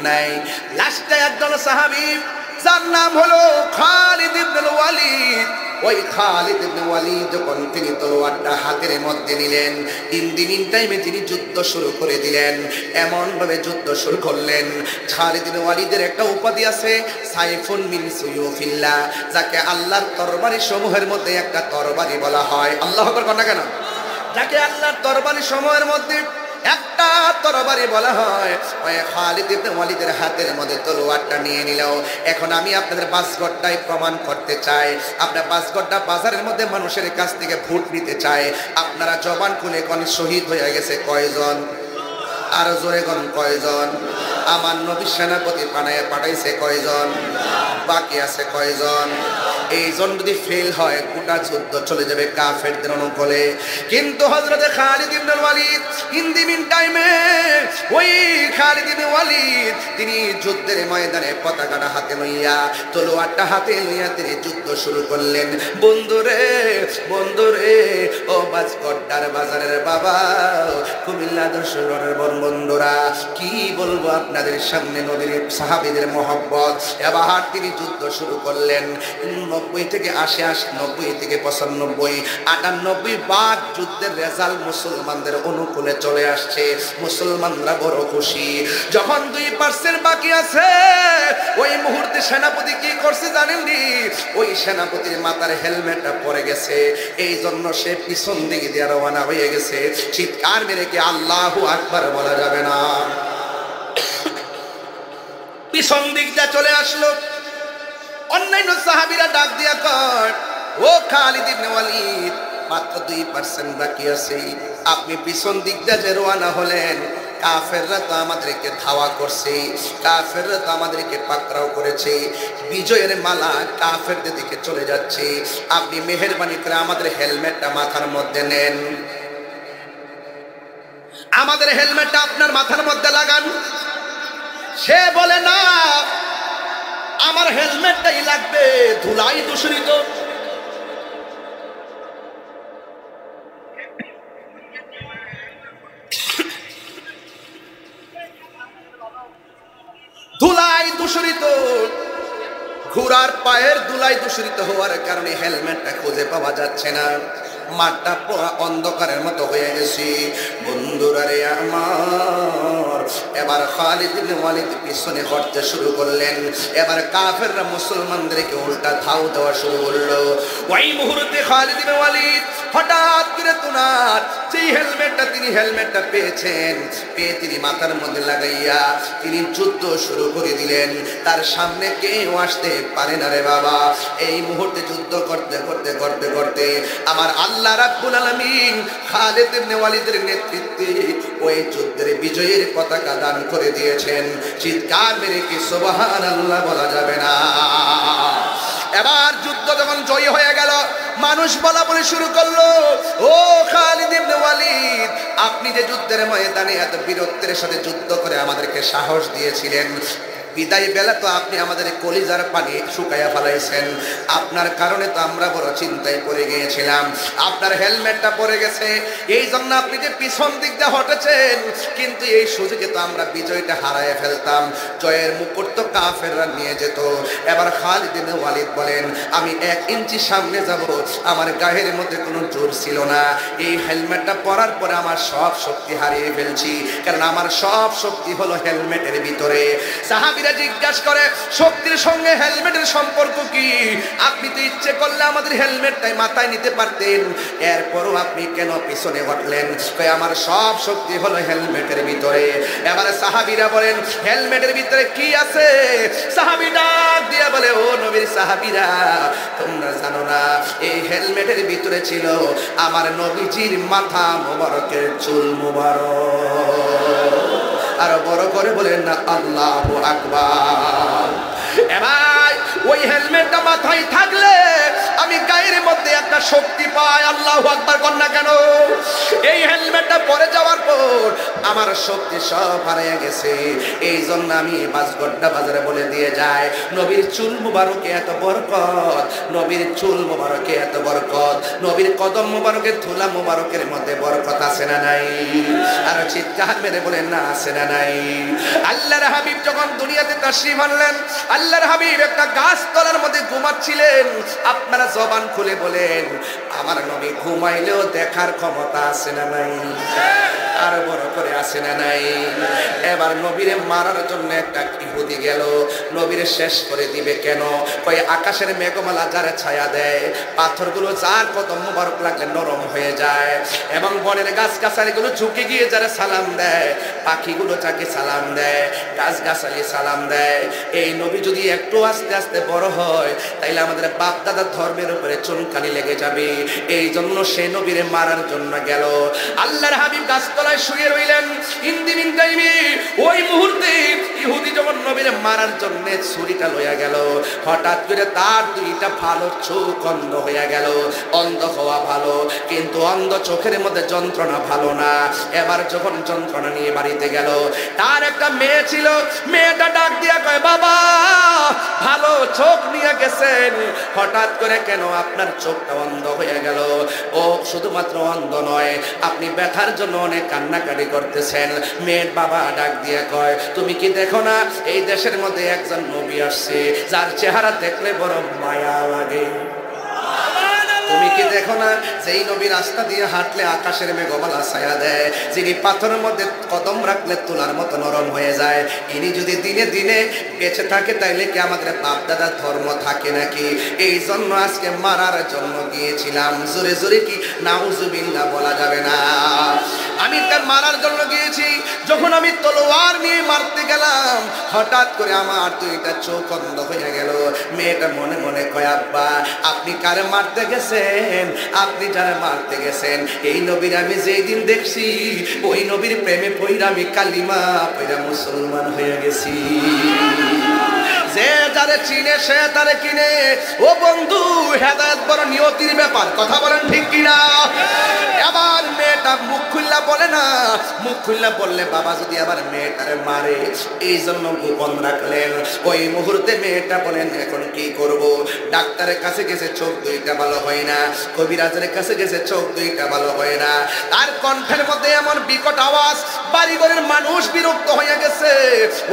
নাই, লাস্টে একজন সাহাবী যার নাম হলো খালিদ ইবনে ওয়ালিদ। ওই খালিদ ইবনে ওয়ালিদ যখন তিনি তলোয়ারটা হাতের মধ্যে নিলেন, ইন দি মিন টাইমে তিনি যুদ্ধ শুরু করে দিলেন। এমন ভাবে যুদ্ধ শুরু করলেন, খালিদ ইবনে ওয়ালিদের একটা উপাধি আছে, সাইফুন মিন সুয়ুফিল্লাহ, যাকে আল্লাহর তরবারি সমূহের মধ্যে একটা তরবারি বলা হয়। আল্লাহু আকবার না কেন? যাকে আল্লাহর তরবারি সমূহের মধ্যে একটা তরবারি বলা হয়। ওই খালিদ ইবনে ওয়ালিদের হাতের মধ্যে তলোয়ারটা নিয়ে নিল। এখন আমি আপনাদের বাসগড্ডায় প্রমাণ করতে চাই, আপনার বাসগড্ডা বাজারের মধ্যে মানুষের কাছ থেকে ভোট নিতে চাই। আপনারা জবান খুলে কোন শহীদ হয়ে গেছে কয়জন? আর জোরে কোন কয়জন? আমার নবী সেনাপতি বানায় পাঠাইছে কয়জন? বাকি আছে কয়জন? এইজন যদি ফেল হয় গোটা যুদ্ধ চলে যাবে কাফেরদের অনুকূলে। কিন্তু হযরত খালিদ ইবনে ওয়ালিদ ইন দি মিন টাইমে, ওই খালিদ ইবনে ওয়ালিদ তিনি যুদ্ধের ময়দানে পতাকাটা হাতে লইয়া, তলোয়ারটা হাতে লইয়া তিনি যুদ্ধ শুরু করলেন। বন্ধুরে বন্ধুরে, ও বাজকড্ডার বাজারের বাবা, কুমিল্লা দর্শনের বন্ধুরা, কি বলবো আপনাদের সামনে নবীর সাহাবীদের মহব্বত। এবার তিনি যুদ্ধ শুরু করলেন। 90 থেকে 80, 90 থেকে 95, 98 বার যুদ্ধের রেজাল্ট মুসলমানদের অনুকূলে চলে আসছে। মুসলমানরা বড় খুশি। যখন 2% বাকি আছে, ওই মুহূর্তে সেনাপতি কি করছে জানেননি? ওই সেনাপতির মাথার হেলমেটটা পড়ে গেছে, এই জন্য সে পিছন দিকে দিয়ে রওনা হয়ে গেছে। চিৎকার মেরে কি আল্লাহু আকবার বলা যাবে না? পিছন দিকটা চলে আসলো। অন্যান্য সাহাবীরা ডাক দিয়া কয়, ও খালিদ ইবনে ওয়ালিদ, মাত্র 2% বাকি আছে, আপনি পিছন দিকটা যে রওনা হলেন, কাফেররা তো আমাদেরকে ধাওয়া করছে, কাফেররা তো আমাদেরকে পাকড়াও করেছে, বিজয়ের মালা কাফেরদের দিকে চলে যাচ্ছে, আপনি মেহেরবানি করে আমাদের হেলমেটটা মাথার মধ্যে নেন, আমাদের হেলমেটটা আপনার মাথার মধ্যে লাগান। সে বলে না, আমার হেলমেটটাই লাগবে, ধুলাই দূষিত। ধুলাই দূষিত, ঘোড়ার পায়ের ধুলাই দূষিত হওয়ার কারণে হেলমেটটা খুঁজে পাওয়া যাচ্ছে না। মাঠটা পুরো অন্ধকারের মতো হয়ে গেছে। বন্ধুরা রে আমার, এবার খালিদ ইবনে ওয়ালিদ পিছনে হটতে শুরু করলেন। এবার কাফেররা মুসলমানদেরকে উল্টা ধাও দেওয়া শুরু করলো। ওই মুহূর্তে খালিদ ইবনে ওয়ালিদ হঠাৎ করে তোনার যে হেলমেটটা পেয়েছেন, পেয়ে তিনি মাথার মধ্যে লাগাইয়া তিনি যুদ্ধ শুরু করে দিলেন। তার সামনে কেউ আসতে পারে না রে বাবা। এই মুহূর্তে যুদ্ধ করতে করতে করতে করতে আমার আল্লাহ রাব্বুল আলামিন খালিদ ইবনে ওয়ালিদের নেতৃত্বে ওই যুদ্ধের বিজয়ের পতাকা দান করে দিয়েছেন। চিৎকার মেরে কি সুবহানাল্লাহ বলা যাবে না? এবার যুদ্ধ যখন জয় হয়ে গেল, মানুষ বলা বলে শুরু করলো, ও খালিদ ইবনে ওয়ালিদ, আপনি যে যুদ্ধের ময়দানে এত বীরত্বের সাথে যুদ্ধ করে আমাদেরকে সাহস দিয়েছিলেন, বিদায় বেলা তো আপনি আমাদের কলিজার পানি শুকাইয়া ফেলাইছেন। আপনার কারণে তো আমরা বড় চিন্তায় পড়ে গিয়েছিলাম। আপনার হেলমেটটা পড়ে গেছে, এই জন্য আপনি যে পিছন দিক দিয়ে হটেছেন, কিন্তু এই সুযোগে তো আমরা বিজয়টা হারায় ফেলতাম, জয়ের মুকুট তো কাফেররা নিয়ে যেত। এবার খালিদ ইবনে ওয়ালিদ বলেন, আমি 1 ইঞ্চি সামনে যাব, আমার গায়ের মধ্যে কোনো জোর ছিল না। এই হেলমেটটা পরার পরে আমার সব শক্তি হারিয়ে ফেলছি, কারণ আমার সব শক্তি হলো হেলমেটের ভিতরে। সাহাবীরা জিজ্ঞাসা করে, শক্তির সঙ্গে হেলমেটের সম্পর্ক কি? আপনি তো ইচ্ছে করলে আমাদের হেলমেটটাই মাথায় নিতে পারতেন, এরপরও আপনি কেন পিছনে হটলেন? আমার সব শক্তি হলো হেলমেটের ভিতরে। এবারে সাহাবীরা বলেন, হেলমেটের ভিতরে কি আছে? সাহাবী ডাক দিয়ে বলে, ও নবীর সাহাবীরা, তোমরা জানো না এই হেলমেটের ভিতরে ছিল আমার নবীজির মাথা মোবারকের চুল মোবারক। আর বড় করে বলেন না আল্লাহু আকবার। এবার ওই হেলমেটটা মাথায় থাকলে আমি গায়ের মধ্যে একটা শক্তি পাই, আল্লাহু আকবার কন্যা কেন? এই হেলমেটটা পরে যাওয়ার পর আমার শক্তি সব হারিয়ে গেছে। এই জন্য আমি বাসগড্ডা বাজারে বলে দিয়ে যায়, নবীর চুল মুবারকে এত বরকত, নবীর চুল মুবারকে এত বরকত, নবীর কদম মুবারকের ধুলা মুবারকের মধ্যে বরকত আছে না নাই? আর চিৎকার মেরে বলেন না আছে না নাই? আল্লাহর হাবিব যখন দুনিয়াতে তাশরীফ আনলেন, আল্লাহর হাবিব একটা গাছতলার মধ্যে ঘুমাচ্ছিলেন। আপনারা জবান খুলে বলেন, আমার নবী ঘুমাইলেও দেখার ক্ষমতা আছে না নাই? আর বড় করে আছে না নাই? এবার নবীরে মারার জন্য একটা ইহুদি গেল, নবীরে শেষ করে দিবে কেন? কই আকাশের মেঘমালা যারে ছায়া দেয়, পাথরগুলো যার কদম মুবারক লাগলে নরম হয়ে যায়, এবং বনের গাছ গাছালিগুলো ঝুঁকে গিয়ে যারা সালাম দেয়, পাখিগুলো যাকে সালাম দেয়, গাছ গাছালি সালাম দেয়। এই নবী যদি একটু আস্তে আস্তে বড় হয়, তাইলে আমাদের বাপ দাদার ধর্মের উপরে চুনকালি লেগে যাবে। এই জন্য সে নবীরে মারার জন্য গেল। আল্লাহর হাবিব গাছতলায় শুয়ে রইলেন। ইন্দিমিন টাইমে ওই মুহূর্তে ইহুদি যখন নবীরে মারার জন্য ছুরিটা লইয়া গেল, হঠাৎ করে তার দুইটা ভালো চোখ অন্ধ হইয়া গেল। অন্ধ হওয়া ভালো, কিন্তু অন্ধ চোখের মধ্যে যন্ত্রণা ভালো না। এবার যখন যন্ত্রণা নিয়ে বাড়িতে গেল, তার একটা মেয়ে ছিল, মেয়েটা ডাক দিয়া কয়, বাবা ভালো চোখ নিয়ে গেছেন, হঠাৎ করে কেন আপনার চোখটা অন্ধ হয়ে গেল? ও শুধুমাত্র অন্ধ নয়, আপনি ব্যথার জন্য অনেক কান্নাকাটি করতেছেন। মেয়ের বাবা ডাক দিয়ে কয়, তুমি কি দেখো না এই দেশের মধ্যে একজন নবী আসছে, যার চেহারা দেখলে বড় মায়া লাগে? তুমি কি দেখো না যেই নবী রাস্তা দিয়ে হাঁটলে আকাশের মেঘমালা ছায়া দেয়, যিনি পাথরের মধ্যে কদম রাখলে তুলার মতো নরম হয়ে যায়, ইনি যদি দিনে দিনে বেঁচে থাকে, তাইলে কি আমাদের বাপ দাদার ধর্ম থাকে নাকি? এই জন্য আজকে মারার জন্য গিয়েছিলাম। জোরে জোরে কি নাউজুবিল্লাহ বলা যাবে না? আমি তার মারার জন্য গিয়েছি। যখন আমি তলোয়ার নিয়ে মারতে গেলাম, হঠাৎ করে আমার দুইটা চোখ অন্ধ হয়ে গেল। মেয়েটা মনে মনে কয়, আব্বা আপনি কারে মারতে গেছেন? আপনি যারা মারতে গেছেন, এই নবীর আমি যেই দিন দেখছি, ওই নবীর প্রেমে পইরা আমি কালিমা পইরা মুসলমান হয়ে গেছি। যে যারে চিনে সে তারে কিনে। ও বন্ধু, হেদায়েত বড় নিয়তির ব্যাপার, কথা বলেন ঠিক কিনা? এবার মেয়েটা মুখ খুললা বলে না, মুখ খুললা বললে বাবা যদি আবার মেয়েটারে মারে, এই জন্য গোপন রাখলেন। ওই মুহূর্তে মেয়েটা বলেন, এখন কি করব? ডাক্তারের কাছে গেছে, চোখ দুইটা ভালো হয় না। কবিরাজের কাছে গেছে, চোখ দুইটা ভালো হয় না। তার কণ্ঠের মধ্যে এমন বিকট আওয়াজ, বাড়িঘরের মানুষ বিরক্ত হয়ে গেছে।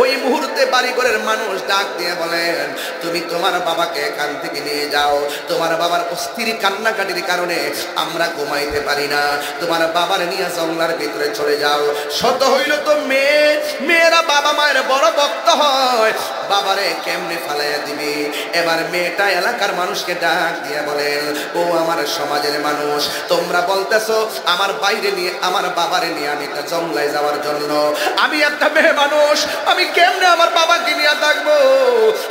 ওই মুহূর্তে বাড়িঘরের মানুষ ডাক দিয়ে বলেন, তুমি তোমার বাবাকে এখান থেকে নিয়ে যাও, তোমার বাবার অস্থির কান্নাকাটির কারণে আমরা ঘুমাইতে পারি না, তোমার বাবার নিয়ে জঙ্গলার ভিতরে চলে যাও। শত হইল তো মেয়েরা বাবা মায়ের বড় ভক্ত হয়, বাবারে কেমনে ফালাইয়া দিবি? এবার মেয়েটা এলাকার মানুষকে ডাক দিয়ে বলেন, ও আমার সমাজের মানুষ, তোমরা বলতেছো আমার বাইরে নিয়ে, আমার বাবারে নিয়ে আমি একটা জঙ্গলায় যাওয়ার জন্য, আমি একটা মেয়ে মানুষ, আমি কেমনে আমার বাবাকে নিয়ে থাকবো?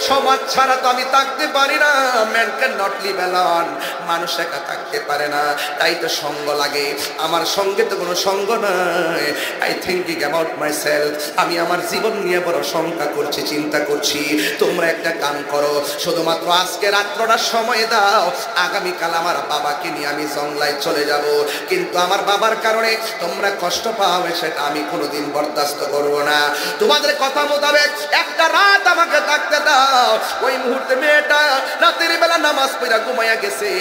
সমাজ ছাড়া তো আমি থাকতে পারি না। Man can not live alone, মানুষ একা থাকতে পারে না, তাই তো সঙ্গ লাগে। আমার সঙ্গে তো কোনো সঙ্গ নাই। I thinking about my self, আমি আমার জীবন নিয়ে বড় শঙ্কা করছি, চিন্তা করছি। তোমরা একটা কাম করো, শুধুমাত্র আজকে রাত্রটা সময় দাও, আগামীকাল আমার বাবাকে নিয়ে আমি জঙ্গলায় চলে যাব। কিন্তু আমার বাবার কারণে তোমরা কষ্ট পাবে, সেটা আমি কোনোদিন বরদাস্ত করবো না। তোমাদের কথা মোতাবেক একটা রাত আমাকে থাকতে দাও। ওই মুহূর্তে মেয়েটা রাতের বেলা নামাজ পড়া ঘুমাইয়া গেছে।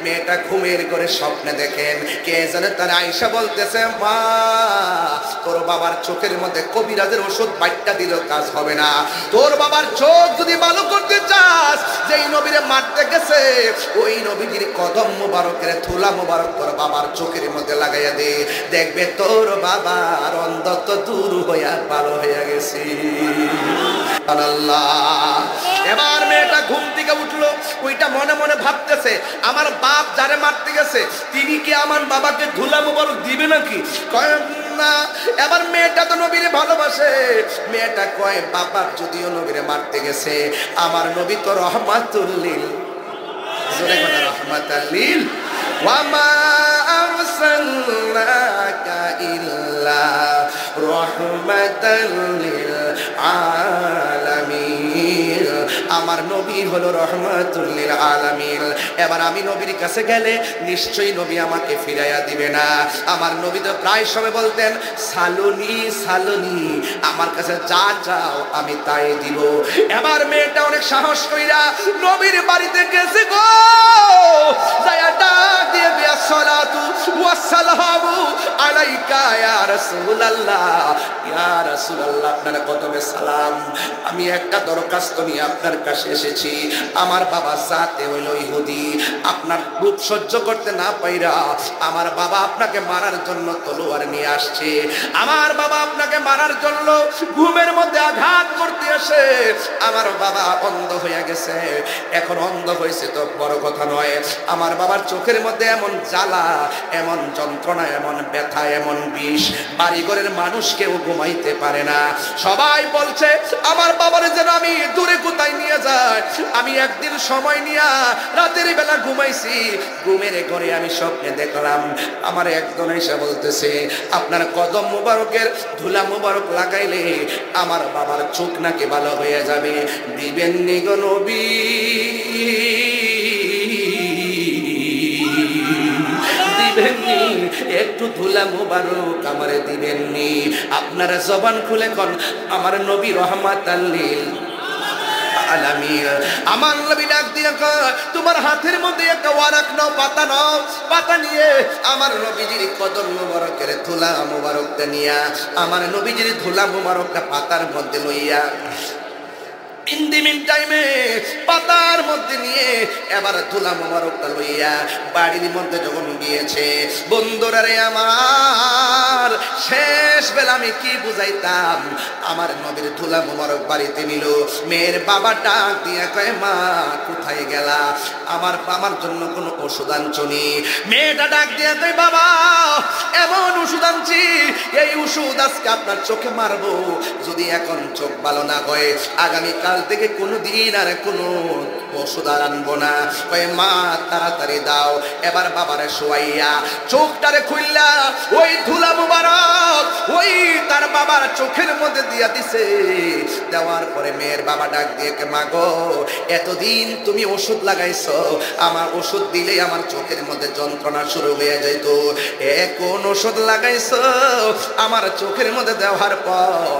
মেয়েটা ঘুমের করে স্বপ্নে দেখেন কে জানে তার আয়েশা বলতেছে, মা তোর বাবার চোখের মধ্যে কবিরাজের ওষুধ বাইটটা দিলেও কাজ হবে না। তোর বাবার চোখ যদি ভালো করতে চাস, যেই নবীরে মারতে গেছে ওই নবীজির কদম মোবারকের ধুলা মোবারক তোর বাবার চোখের মধ্যে লাগাইয়া দে, দেখবে তোর বাবার অন্ধত্ব দূর হইয়া ভালো হইয়া গেছে। এবার মেয়েটা ঘুম থেকে উঠলো, ওইটা মনে মনে ভাবতেছে, আমার বাপ যারে মারতে গেছে তিনি কি আমার বাবাকে ধুলা মোবারক দিবে নাকি? কয় না। এবার মেয়েটা তো নবীরে ভালোবাসে, মেয়েটা কয়, বাবা যদিও নবীরে মারতে গেছে, আমার নবী তো রহমাতুল লিল, জোরে কথা রহমাতুল লিল, ওয়া মা আরসালনাকা ইল্লা রাহমাতাল লিল আলামিন। আমার নবী হলো রহমাতুল লিল আলামিন। এবার আমি নবীর কাছে গেলে নিশ্চয়ই নবী আমাকে ফিরাইয়া দিবে না। আমার নবী তো প্রায় সময় বলতেন সালুনি সালুনি, আমার কাছে যা চাও আমি তাই দিব। এবার মেয়েটা অনেক সাহস কইরা নবীর বাড়িতে গেছে গো, যায়া ডাক দিয়ে দিয়া সালাতু ওয়াস সালামু আলাইকা ইয়া রাসূলুল্লাহ, ইয়া রাসূলুল্লাহ আপনার কদমে সালাম। আমি একটা দরখাস্ত নিয়ে আপনার কাছে এসেছি। আমার বাবা জাতে হইল ইহুদি, আপনার রূপ সহ্য করতে না পাইরা আমার বাবা আপনাকে মারার জন্য তলোয়ার নিয়ে আসছে। আমার বাবা আপনাকে মারার জন্য ঘুমের মধ্যে আঘাত করতে আসে। আমার বাবা অন্ধ হয়ে গেছে। এখন অন্ধ হয়েছে তো বড় কথা নয়, আমার বাবার চোখের মধ্যে এমন জ্বালা, এমন যন্ত্রণা, এমন ব্যথা, এমন বিষ, বাড়িঘরের মানুষ কেউ ঘুমাইতে পারে না। সবাই বলছে আমার বাবার যেন আমি দূরে কোথায় নিয়ে যাই। আমি একদিন সময় নিয়ে রাতের বেলা ঘুমাইছি, ঘুমের ঘরে আমি স্বপ্নে দেখলাম আমার একজন এসে বলতেছে আপনার কদম মুবারকের ধুলা মুবারক লাগাইলে আমার বাবার চোখ নাকি ভালো হয়ে যাবে, দিবেন নি গো নবী, দিবেননি একটু ধুলা মুবারক আমারে দিবেননি? আপনারা জবান খুলে কোন আমার নবী রহমাতাল লিল আলামিন। আমার নবী ডাক দিয়ে কয় তোমার হাতের মধ্যে একটা ওয়ারাক নাও, পাতা নাও, পাতা নিয়ে আমার নবীজির কদম মুবারকের ধুলা মুবারকটা নিয়া আমার নবীজির ধুলা মুবারকটা পাতার মধ্যে লইয়া ইন্দিমিন টাইমে পাতার মধ্যে নিয়ে এবার ধুলা মোবারকটা লইয়া বাড়ির মধ্যে যখন গিয়েছে, বন্ধুরা রে আমার শেষ বেলা আমি কি বুঝাইতাম, আমার নবীর ধুলা মোবারক বাড়িতে নিল। মেয়ের বাবা ডাক দিয়া কয় মা কোথায় গেলা, আমার জন্য কোনো ওষুধ আনছনি? মেয়েটা ডাক দিয়া কয় বাবা এমন ওষুধ আনছি, এই ওষুধ আজকে আপনার চোখে মারবো, যদি এখন চোখ ভালো না হয় আগামীকাল থেকে কোনোদিন আর কোনো ওষুধ আর আনবো না। কয়ে মা তাড়াতাড়ি দাও। এবার বাবারে শোয়াইয়া চোখটারে খুললা ওই ধুলা মুবারক ওই তার বাবার চোখের মধ্যে দিয়া দিছে। দেওয়ার পরে মেয়ের বাবা ডাক দিয়ে মা গো এতদিন তুমি ওষুধ লাগাইছো, আমার ওষুধ দিলে আমার চোখের মধ্যে যন্ত্রণা শুরু হয়ে যেত, কোন ওষুধ লাগাইছো আমার চোখের মধ্যে দেওয়ার পর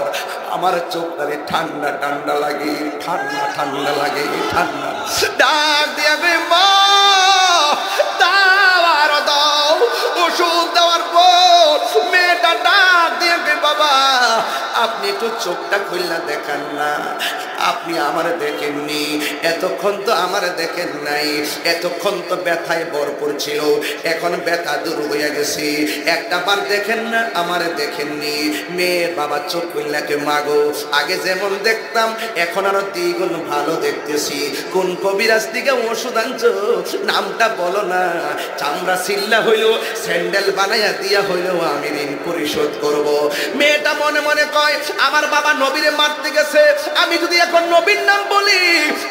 আমার চোখটারে ঠান্ডা ঠান্ডা লাগে, ঠান্ডা ঠান্ডা লাগে, ঠান্ডা। ডাক দিয়া মা দাও আর দাও। ওষুধ দেওয়ার পর মেয়েটা ডাক দিয়ে বাবা আপনি একটু চোখটা খুললা দেখান না, আপনি আমার দেখেননি, এতক্ষণ তো আমার দেখেন নাই, এতক্ষণ তো ব্যথায় ভরপুর ছিল, এখন ব্যথা দূর হয়ে গেছে, একটা বার দেখেন না, আমার দেখেননি। মেয়ের বাবা চোখ খুললাকে মাগো আগে যেমন দেখতাম এখন আরো দ্বিগুণ ভালো দেখতেছি। কোন কবিরাজ দিকে ওষুধ আনছো নামটা বলো না, চামড়া সিল্লা হইলো স্যান্ডেল বানাইয়া দিয়া হইলো আমি ঋণ পরিশোধ করব। মেয়েটা মনে মনে কয় আমার বাবা নবীরে মারতে গেছে, আমি যদি এখন নবীর নাম বলি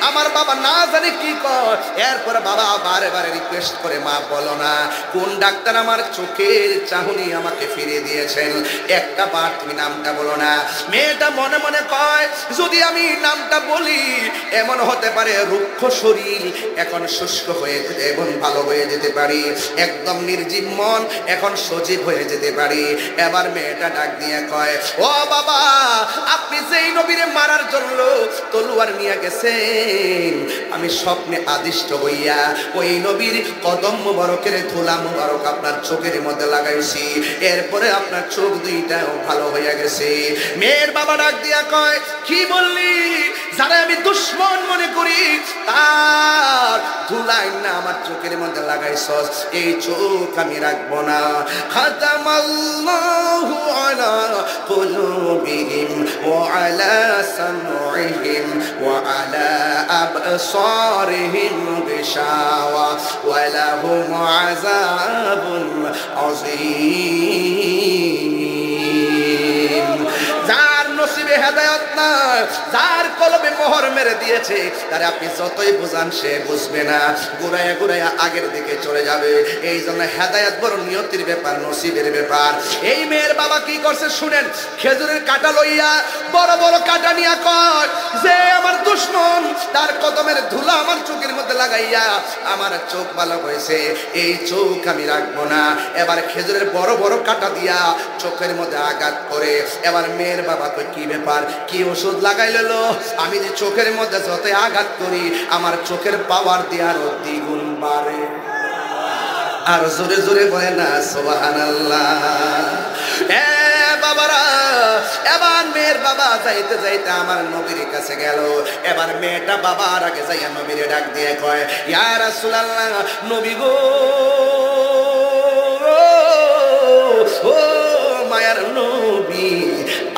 আমার বাবা না জানে কি কয়। এরপরে বাবা বারে বারে রিকোয়েস্ট করে মা বলো না, কোন ডাক্তার আমার চোখের চাহনি আমাকে ফিরিয়ে দিয়েছেন, একটা বার তুমি নামটা বলো না। মেয়েটা মনে মনে কয় যদি আমি নামটা বলি এমন হতে পারে রুক্ষ শরীর এখন শুষ্ক হয়ে যেতে এবং ভালো হয়ে যেতে পারি, একদম নির্জীব মন এখন সজীব হয়ে যেতে পারি। এবার মেয়েটা ডাক দিয়ে কয় ও বাবা আপনি যেই নবীরে মারার জন্য তলোয়ার নিয়ে গেছেন আমি স্বপ্নে আদিষ্ট হইয়া ওই নবীর কদম মুবারকের ধুলা মুবারক আপনার চোখের মধ্যে লাগাইছি, এরপরে আপনার চোখ দুইটাও ভালো হয়ে গেছে। মেয়ের বাবা ডাক দিয়া কয় কি বললি, যারা আমি দুশ্মন মনে করি তার ধুলাই না আমার চোখের মধ্যে লাগাইছস, এই চোখ আমি রাখবো না। খাতামাল্লাহু আলা কুলুবিহিম ওয়া আলা সামউহিম ওয়া আলা আবসারিহিম গিশাওয়া ওয়া লাহুম আযাবুন আযীম। যার নসিবে হেদায়েত না, যার কলবে মোহর মেরে দিয়েছে তারে আপনি যতই বোঝান সে বুঝবে না, ঘুরাইয়া ঘুরাইয়া আগের দিকে চলে যাবে। এই জন্য হেদায়েত বড় নিয়তির ব্যাপার, নসিবের ব্যাপার। এই মেয়ের বাবা কি করছে শুনেন, খেজুরের কাঁটা লইয়া বড় বড় কাঁটা নিয়া কয় যে আমার দুশমন তার কদমের ধুলা আমার চোখের মধ্যে লাগাইয়া আমার চোখ ভালো হয়েছে, এই চোখ আমি রাখবো না। এবার খেজুরের বড় বড় কাঁটা দিয়া চোখের মধ্যে আঘাত করে। এবার মেয়ের বাবা কই কি ব্যাপার, কি ওষুধ লাগাই ললো? আমি যে চোখের মধ্যে যতই আঘাত করি আমার চোখের পাওয়ার দিয়ে আরো দ্বিগুণ বাড়ে। আর জোরে জোরে বলে না সুবহানাল্লাহ। এ বাবারা, এবার মেয়ের বাবা যাইতে যাইতে আমার নবীর কাছে গেল। এবার মেয়েটা বাবার আগে যাইয়া নবীরে ডাক দিয়ে কয়, ইয়া রাসূলুল্লাহ, নবী গো, ও মায়ার নবী,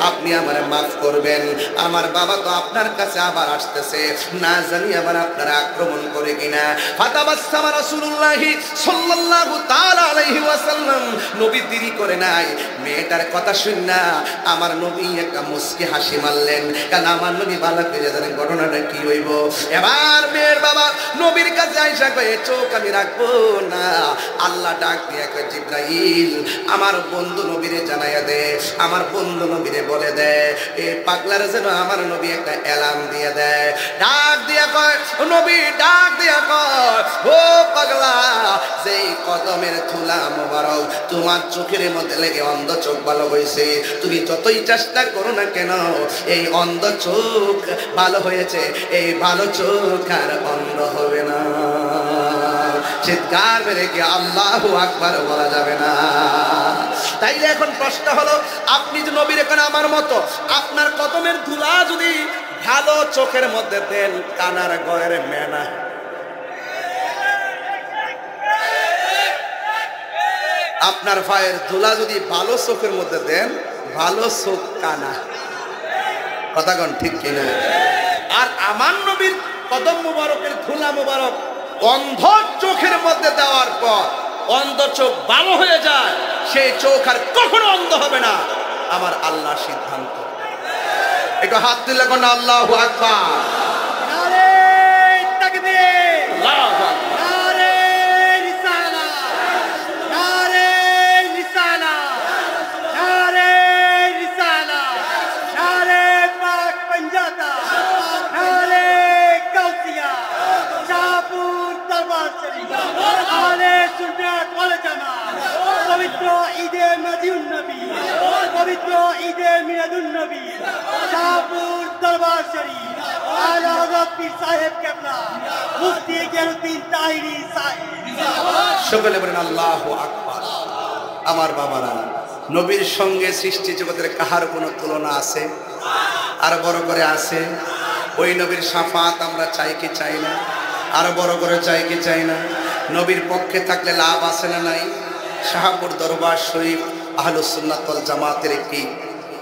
আপনি আমার মাফ করবেন, আমার বাবা তো আপনার কাছে আবার আসতেছে, না জানি আবার আপনারা আক্রমণ করে কিনা। ফাতাবাসসামা রাসূলুল্লাহি সাল্লাল্লাহু তাআলা আলাইহি ওয়াসাল্লাম, নবী দেরি করে নাই। মেয়েটার কথা শুননা আমার নবী একটা মুস্কি হাসি মারলেন, কারণ আমার নবী ভালো করে জানেন ঘটনাটা কি হইব। এবার মেয়ের বাবা নবীর কাছে আইসা কয়ে, চোখ আমি রাখবো না। আল্লাহ ডাক দিয়ে কয়, জিবরাইল আমার বন্ধু নবীরে জানাইয়া দে, আমার বন্ধু নবীরে বলে দে এই পাগলার যেন আমার নবী একটা অ্যালার্ম দিয়ে দেয়। ডাক দিয়া কয়, নবী ডাক দিয়া কয়, ও পাগলা, যেই কদমের ধুলা মোবারক তোমার চোখের মধ্যে লেগে অন্ধ চোখ ভালো হয়েছে, তুমি যতই চেষ্টা করো না কেন এই অন্ধ চোখ ভালো হয়েছে, এই ভালো চোখ আর অন্ধ হবে না। চিৎকার মেরে কি আল্লাহু আকবার বলা যাবে না? তাইলে এখন প্রশ্ন হলো, আপনি যে নবীর এখানে আমার মতো আপনার কদমের ধুলা যদি ভালো চোখের মধ্যে দেন, কানার গয়ের মেনা, আপনার ভাইয়ের ধুলা যদি ভালো চোখের মধ্যে দেন, ভালো চোখ কানা, কথা কোন ঠিক কিনা? আর আমার নবীর কদম মুবারকের ধুলা মুবারক অন্ধ চোখের মধ্যে দেওয়ার পর অন্ধ চোখ ভালো হয়ে যায়, সেই চোখ আর কখনো অন্ধ হবে না, আমার আল্লাহ সিদ্ধান্ত। একটু হাত তুলে কোন আল্লাহু আকবার। নারে তাকবীর, আল্লাহু আকবার। নারে রিসালাত, নারে রিসালাত, নারে রিসালাত, নারে পাক পাঞ্জাতা, নারে কাউসিয়া, শাহপুর দরবার শরীফ, আলে সুন্নাত ওয়াল জামাত, পবিত্র ঈদে মিলাদুন নবী, পবিত্র ঈদে মিলাদুন নবী, শাহপুর দরবার শরীফ, আলা রব্বি সাহেব কেবলা, মুফতি গিয়াসউদ্দিন তাহিরি সাহেব। সকলে বলেন আল্লাহু আকবার। আমার বাবারা, নবীর সঙ্গে সৃষ্টি জগতের কাহার কোনো তুলনা আছে? আর বড় করে আছে? ওই নবীর শাফাত আমরা চাই কি চাই না? আরো বড় করে চাই কি চাই না? নবীর পক্ষে থাকলে লাভ আছে না নাই? শাহপুর দরবার শরীফ আহলুস সুন্নাত ওয়াল জামাতের একটি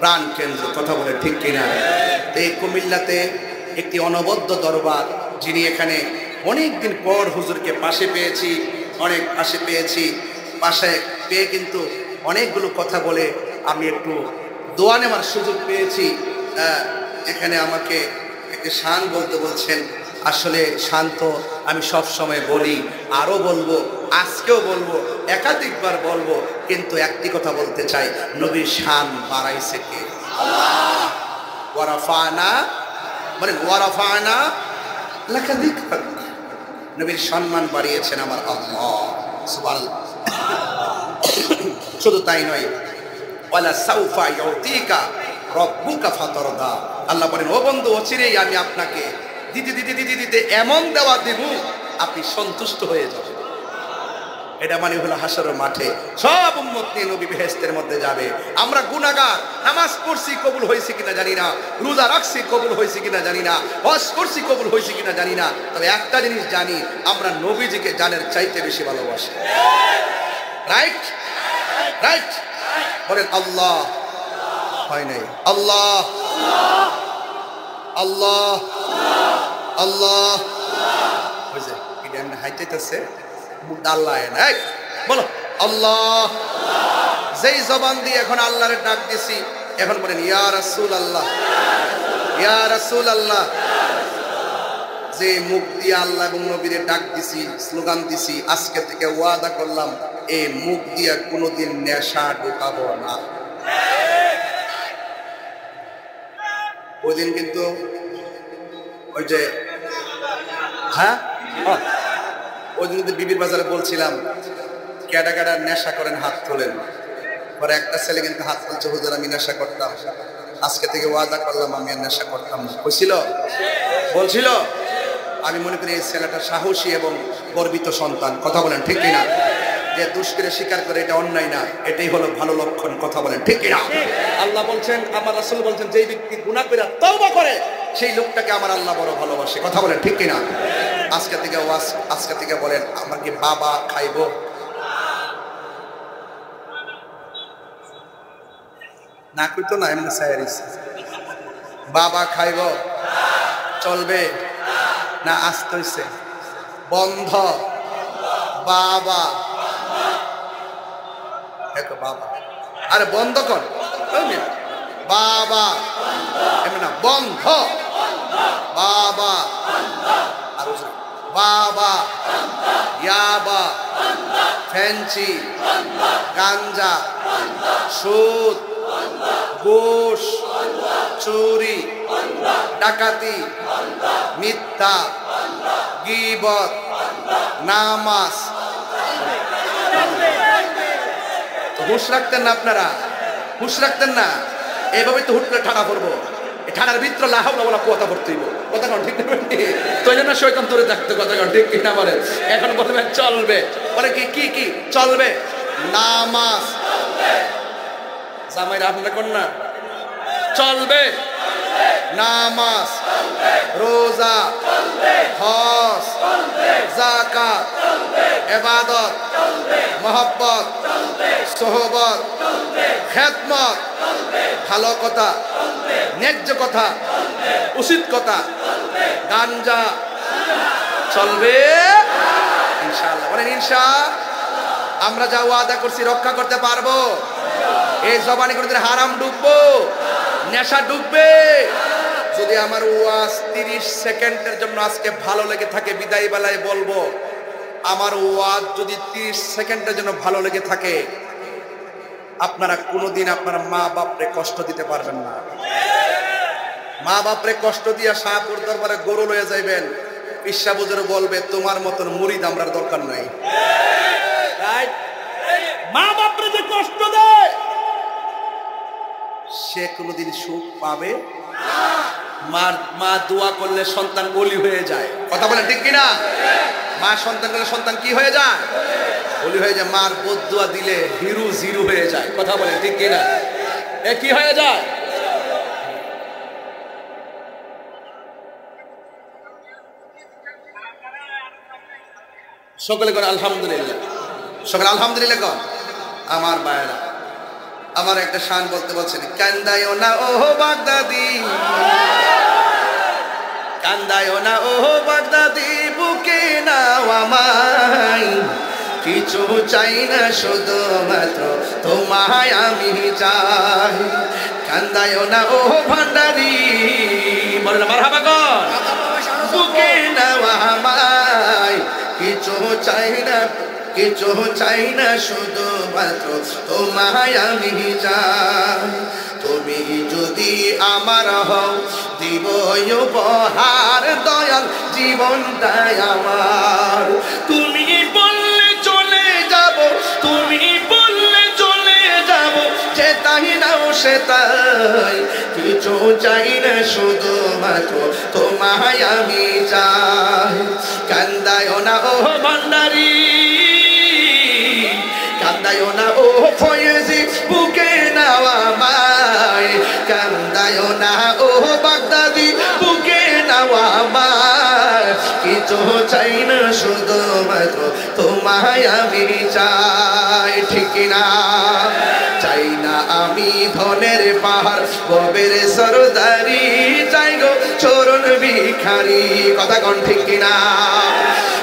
প্রাণ কেন্দ্র, কথা বলে ঠিক কিনা? এই কুমিল্লাতে একটি অনবদ্য দরবার, যিনি এখানে অনেক দিন পর হুজুরকে পাশে পেয়েছি, অনেক পাশে পেয়েছি, পাশে পেয়ে কিন্তু অনেকগুলো কথা বলে আমি একটু দোয়া নেওয়ার সুযোগ পেয়েছি। এখানে আমাকে একটি শান বলতে বলছেন, আসলে শান্ত আমি সব সময় বলি, আরও বলবো, আজকেও বলবো, একাধিকবার বলবো, কিন্তু একটি কথা বলতে চাই, নবীর শান বাড়াইছে কে? আল্লাহ। ওয়ারাফানা, মানে ওয়ারাফানা লাকা যিকরাক, নবীর সম্মান বাড়িয়েছেন আমার আল্লাহ সুবহানাল্লাহ। শুধু তাই নয়, ওয়ালা সাউফা ইউতিকা রব্বুকা ফাতারদা, আল্লাহ বলেন, ও বন্ধু, অচিরেই আমি আপনাকে দিতে দিতে দিতে দিতে এমন দেওয়া দেব আপনি সন্তুষ্ট হয়ে যাবেন। এটা মানে হলো হাসরের মাঠে সব উম্মত নিয়ে নবী বেহেশতের মধ্যে যাবে। আমরা গুনাহগার, নামাজ পড়ছি কবুল হয়েছে কিনা জানি না, রোজা রাখছি কবুল হয়েছে কিনা জানি না, হজ করছি কবুল হয়েছে কিনা জানি না, তবে একটা জিনিস জানি, আমরা নবীজিকে জানের চাইতে বেশি ভালোবাসি। রাইট রাইট বলেন আল্লাহ, হয় নাই? আল্লাহ আল্লাহ আল্লাহ, বুঝে কি এমনি হাইতেছে আল্লাহ, বলো আল্লাহ। যেই জবান দিয়ে এখন আল্লাহরে ডাক দিছি, এখন বলেন ইয়া রাসূলুল্লাহ, ইয়া রাসূলুল্লাহ। যে মুখ দিয়ে আল্লাহ এবং নবীর ডাক দিছি, স্লোগান দিছি, আজকে থেকে ওয়াদা করলাম এই মুখ দিয়ে কোনোদিন নেশা ঢোকাবো না। ওই দিন কিন্তু ওই যে ওই দিন কিন্তু বিবির বাজারে বলছিলাম ক্যাডা ক্যাডা নেশা করেন হাত তোলেন। পরে একটা ছেলে কিন্তু হাত তুলছে, হুজুর আমি নেশা করতাম, আজকে থেকে ওয়াদা করলাম আমি আর নেশা করতাম না। বলছিল। আমি মনে করি এই ছেলেটা সাহসী এবং গর্বিত সন্তান। কথা বলেন ঠিক কিনা? যে দুষ্কৃতি স্বীকার করে এটা অন্যায় না, এটাই হলো ভালো লক্ষণ। কথা বলেন ঠিক কিনা? আল্লাহ বলছেন, আমার রাসূল বলছেন, যেই ব্যক্তি গুনাহ করে তওবা করে সেই লোকটাকে আমার আল্লাহ বড় ভালোবাসে। কথা বলেন ঠিক কিনা? আজকে থেকে বলেন আমার কি বাবা খাইবো? না কইতো না, এমনি সায়ারিস বাবা খাইব চলবে না? আসতে হইছে বন্ধ। বাবা দেখো বাবা, আরে বন্ধ কর বাবা, এমনি না, বন্ধ বাবা, আর বাবা, ইয়াবা, ফ্যান্সি, গাঞ্জা, সুদ, ঘুষ, চুরি, ডাকাতি, মিথ্যা, গীবত, নামাজ। হুঁশ রাখতেন না আপনারা? হুঁশ রাখতেন না? এইভাবে তো হুট করে ঠাড়া পড়বো, এই ঠাড়ার ভিতরে লা হাওলা ওয়ালা কুওয়াতা পড়তে হইব। কথা কন ঠিক না? তো জন্য শয়তান ধরে থাকতে। কথা কন ঠিক কিনা বলে? এখন বলবেন চলবে, বলে কি কি কি চলবে? নামাজ জামাইরা আপনারা কোন না চলবে, নামাজ, রোজা, হজ, যাকাত, ইবাদত, মহব্বত, সোহবত, খেদমত, ভালো কথা, ন্যায্য কথা, উচিত কথা, গাঞ্জা চলবে ইনশাআল্লাহ। বলেন ইনশাআল্লাহ। আমরা যা ওয়াদা করছি রক্ষা করতে পারবো? এই জবানে কোনদিন হারাম ঢুকবো, নেশা ঢুকবে? যদি আমার ওয়াজ 30 সেকেন্ডের জন্য আজকে ভালো লেগে থাকে, বিদায় বেলায় বলবো, আমার ওয়াজ যদি 30 সেকেন্ডের জন্য ভালো লেগে থাকে, আপনারা কোনোদিন আপনার মা বাপরে কষ্ট দিতে পারবেন না। মা বাপরে কষ্ট দিয়া শাহপুর দরবারে গরু লয়ে যাইবেন, ঈর্ষা বুঝে বলবে তোমার মতন মুরিদ আমরার দরকার নাই। মা বাপরে যে কষ্ট দেয় সে কোনোদিন সুখ পাবে? মা দোয়া করলে সন্তান বলি হয়ে যায়। কথা বলেন ঠিক কিনা? মা সন্তান করলে সন্তান কি হয়ে যায়? বলি হয়ে যায়। মার বদদুয়া দিলে হিরু জিরু হয়ে যায়। কথা বলেন ঠিক কিনা? এ কি হয়ে যায়? সকলে করে আলহামদুলিল্লাহ, সকলে আলহামদুলিল্লাহ কর। আমার বায়রা, আমার একটা শান বলতে বলছেন, কান্দায়ও না ও বাগদাদি, কান্দায়ও না ও বাগদাদি, বুকে নাও আমায়, কিছু চাই না শুধু মাত্র তোমায় আমি চাই। কান্দায়ও না ও ভান্ডারি, বলেন মারহাবা কর, বুকে নাও আমায়, কিছু চাই না, কিছু চাই না শুধু মাত্র তোমায় আমি চাই। তুমি যদি আমার হও দিব উপহার, দয়াল জীবনটাই আমার। তুমি বললে চলে যাব, তুমি বললে চলে যাব, সেটাই নাও সেটাই, কিছু চাই না শুধু মাত্র তোমায় আমি চাই। কান্দায় না ও ভান্ডারি, কান্দায় না ও ফয়েজি, বুকে নাও আমায়, কান্দায় না ও বাগদাদি, বুকে নাও আমায়, কিছু চাই না শুধু মাত্র তোমায় আমি চাই। ঠিক না? চাই না আমি ধনের পাহাড়, গবের সরদারি, চাই গো চরণ ভিখারি। কথা কন ঠিক কিনা?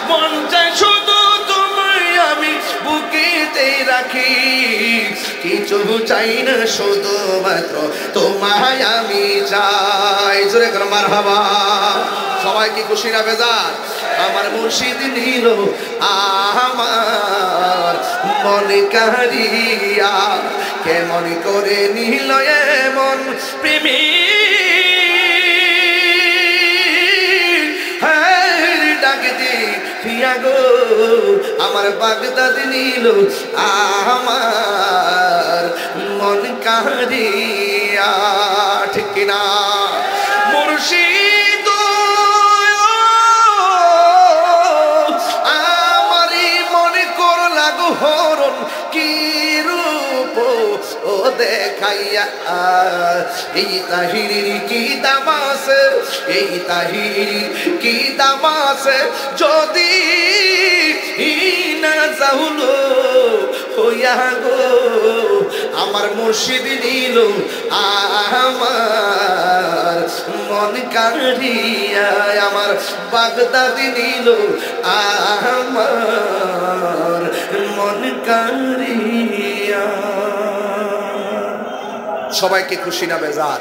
মন চাই শুধু তোমায় আমি বুকে হাতে রাখি, কিছু চাই না শুধুমাত্র তোমায় আমি চাই। জোরে করে মারহাবা। সবাই কি খুশি না বেজার? আমার মুর্শিদ নিল আমার মন কারিয়া, কেমন করে নিল এমন প্রেমী ডাক দি পিয়া গো, আমার বাগদাদ নিল আমার মন কারিয়া। ঠিক কিনা? মুর্শিদ আমারই মনে করলা গো হরণ, কি রূপ ও দেখাইয়া। এই তাহির কি তামাস, এই তাহির কি তামাস, যদি না যাহুলো হইয়া গো, আমার মুর্শিদ নিল আমার মন কারিয়া, আমার বাগদাদ নিল আমার মন কারিয়া। সবাইকে খুশি না বেজার?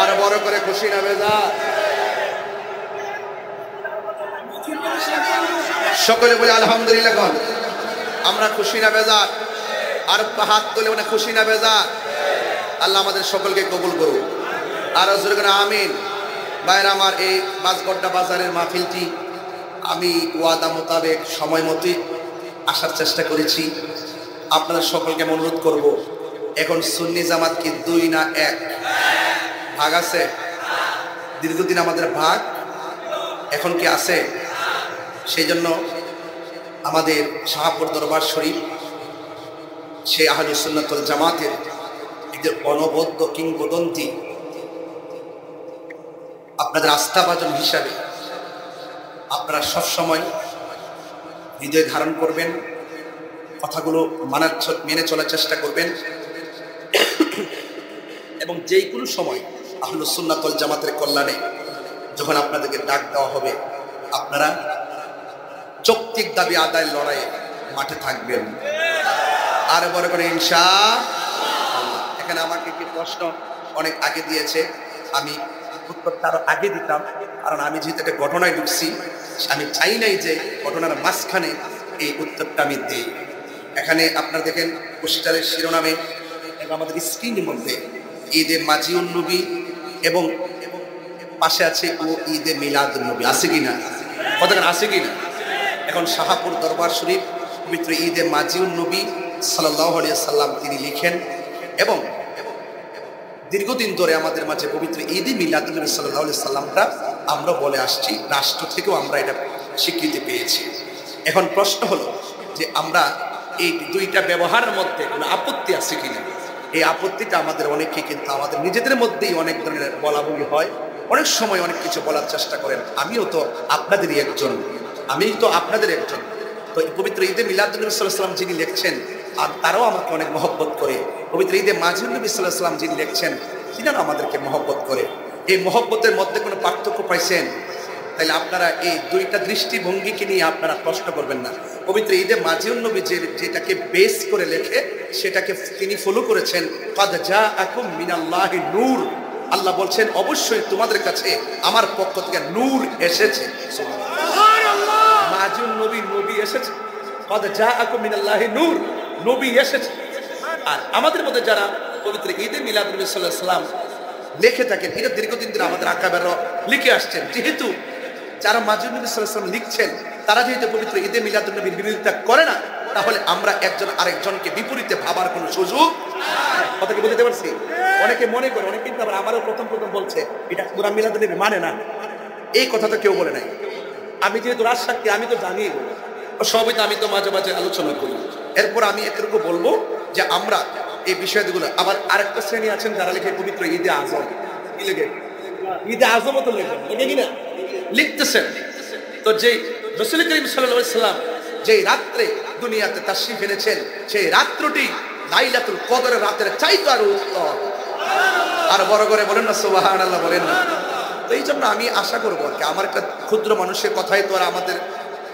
আর বড় করে খুশি না বেজার? সকলে বলে আলহামদুলিল্লাহ। গণ আমরা খুশি না বেজার? আর হাত তুলে মানে খুশি না বেজার? আল্লাহ আমাদের সকলকে কবুল করুন। আর জোরে করে আমিন। ভাইরা আমার, এই মাঝগড্ডা বাজারের মাহফিলটি আমি ওয়াদা মোতাবেক সময় মতো আসার চেষ্টা করেছি। আপনাদের সকলকে অনুরোধ করব, এখন সুন্নি জামাত কি 2 না 1? ভাগ আছে? দীর্ঘদিন আমাদের ভাগ, এখন কি আছে? সেই জন্য আমাদের শাহপুর দরবার শরীফ, সেই আহলুস সুন্নাত ওয়াল জামাতের এদের অনবদ্য কিংবদন্তি, আপনাদের আস্থাভাজন হিসাবে আপনারা সবসময় হৃদয় ধারণ করবেন, কথাগুলো মেনে চলার চেষ্টা করবেন, এবং যেই কোনো সময় আহলুস সুন্নাত ওয়াল জামাতের কল্যাণে যখন আপনাদেরকে ডাক দেওয়া হবে, আপনারা যৌক্তিক দাবি আদায়ের লড়াইয়ে মাঠে থাকবেন। আর বড় করে ইনশাআল্লাহ। এখানে আমাকে কি প্রশ্ন অনেক আগে দিয়েছে, আমি উত্তরটা আরো আগে দিতাম, কারণ আমি যেহেতু একটা ঘটনায় ঢুকছি, আমি চাই নাই যে ঘটনার মাঝখানে এই উত্তরটা আমি দিই। এখানে আপনারা দেখেন পোস্টারের শিরোনামে এবং আমাদের স্ক্রিনের মধ্যে ঈদে মাজিউন নবী এবং পাশে আছে ও ঈদে মিলাদুন নবী। আছে কি না? কতক্ষণ আছে কি না? এখন শাহপুর দরবার শরীফ পবিত্র ঈদে মাজিউন নবী সাল্লাল্লাহু আলাইহি সাল্লাম তিনি লিখেন, এবং দীর্ঘদিন ধরে আমাদের মাঝে পবিত্র ঈদে মিলাদুন নবী সাল্লাল্লাহু আলাইহি সাল্লামটা আমরা বলে আসছি, রাষ্ট্র থেকেও আমরা এটা স্বীকৃতি পেয়েছি। এখন প্রশ্ন হলো যে আমরা এই দুইটা ব্যবহারের মধ্যে কোনো আপত্তি আছে কিনা? এই আপত্তিটা আমাদের অনেকে কিন্তু আমাদের নিজেদের মধ্যেই অনেক ধরনের বলাবলি হয়, অনেক সময় অনেক কিছু বলার চেষ্টা করেন। আমিও তো আপনাদেরই একজন, তো পবিত্র ঈদে মিলাদুন নবী সাল্লাল্লাহু আলাইহি সাল্লাম যিনি লিখছেন, আর তারাও আমাকে অনেক মহব্বত করে। পবিত্র ঈদে মাজিউন নবী সাল্লাল্লাহু আলাইহি সাল্লাম যিনি লিখছেন, তিনারা আমাদেরকে মহব্বত করে। এই মহব্বতের মধ্যে কোনো পার্থক্য পাইছেন? তাইলে আপনারা এই দুইটা দৃষ্টিভঙ্গিকে নিয়ে আপনারা প্রশ্ন করবেন না। পবিত্র ঈদে মাজিউন নবী যেটাকে বেস করে লেখে, সেটাকে তিনি ফলো করেছেন কাদ জাআকুম মিনাল্লাহি নূর। আল্লাহ বলছেন অবশ্যই তোমাদের কাছে আমার পক্ষ থেকে নূর এসেছে। সুবহানাল্লাহ। মাজিউন নবী এসেছে, কাদ জাআকুম মিনাল্লাহি নূর, নবী এসেছে। আর আমাদের মধ্যে যারা পবিত্র ঈদে মিলাদুন নবী সাল্লাল্লাহু আলাইহি সাল্লাম লিখে থাকেন, এটা দীর্ঘদিন ধরে আমাদের আকাবেররা লিখে আসছেন। যেহেতু যারা মাজিউন নবী সাল্লাল্লাহু আলাইহি সাল্লাম লিখছেন, তারা যেহেতু পবিত্র ঈদে মিলাদুন নবীর বিরোধিতা করে না, তাহলে আমরা একজন আরেকজনকে বিপরীতে ভাবার কোনো সুযোগ কথা কি বুঝতে পারছি? অনেকে মনে করে, অনেকে কিন্তু আবার আমারও প্রথম বলছে এটা পুরা মিলাদুন নবী মানে না। এই কথা তো কেউ বলে নাই। আমি যেহেতু রাজশাহী, আমি তো জানি সবই, তো আমি তো মাঝে মাঝে আলোচনা করি। এরপর আমি এতটুকু বলবো যে আমরা এই বিষয়গুলো, আবার আরেকটা শ্রেণী আছেন যারা লেখে পবিত্র ঈদে আজম। কি লেখে? ঈদে আজমও তো লেখেন, লেখে কিনা? লিখতেছেন। তো যেই রাসূল করিম সাল্লাল্লাহু আলাইহি সাল্লাম যেই রাত্রে দুনিয়াতে তাশরীফ এনেছেন, সেই রাত্রটি লাইলাতুল কদরের রাতের চাইতে আরো উত্তম। আর বড় করে বলেন না সুবহানাল্লাহ, বলেন না। তো এই জন্য আমি আশা করবো আর কি, আমার একটা ক্ষুদ্র মানুষের কথাই তো আর আমাদের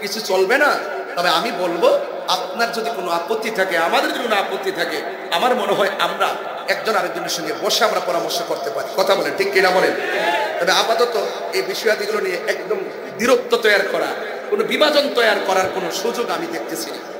কিছু চলবে না। তবে আমি বলবো, আপনার যদি কোনো আপত্তি থাকে, আমাদের যদি কোনো আপত্তি থাকে, আমার মনে হয় আমরা একজন আরেকজনের সঙ্গে বসে আমরা পরামর্শ করতে পারি। কথা বলেন, ঠিক কিনা বলেন? তবে আপাতত এই বিষয়াদিগুলো নিয়ে একদম দূরত্ব তৈরি করা, কোনো বিভাজন তৈরি করার কোনো সুযোগ আমি দেখতেছি না।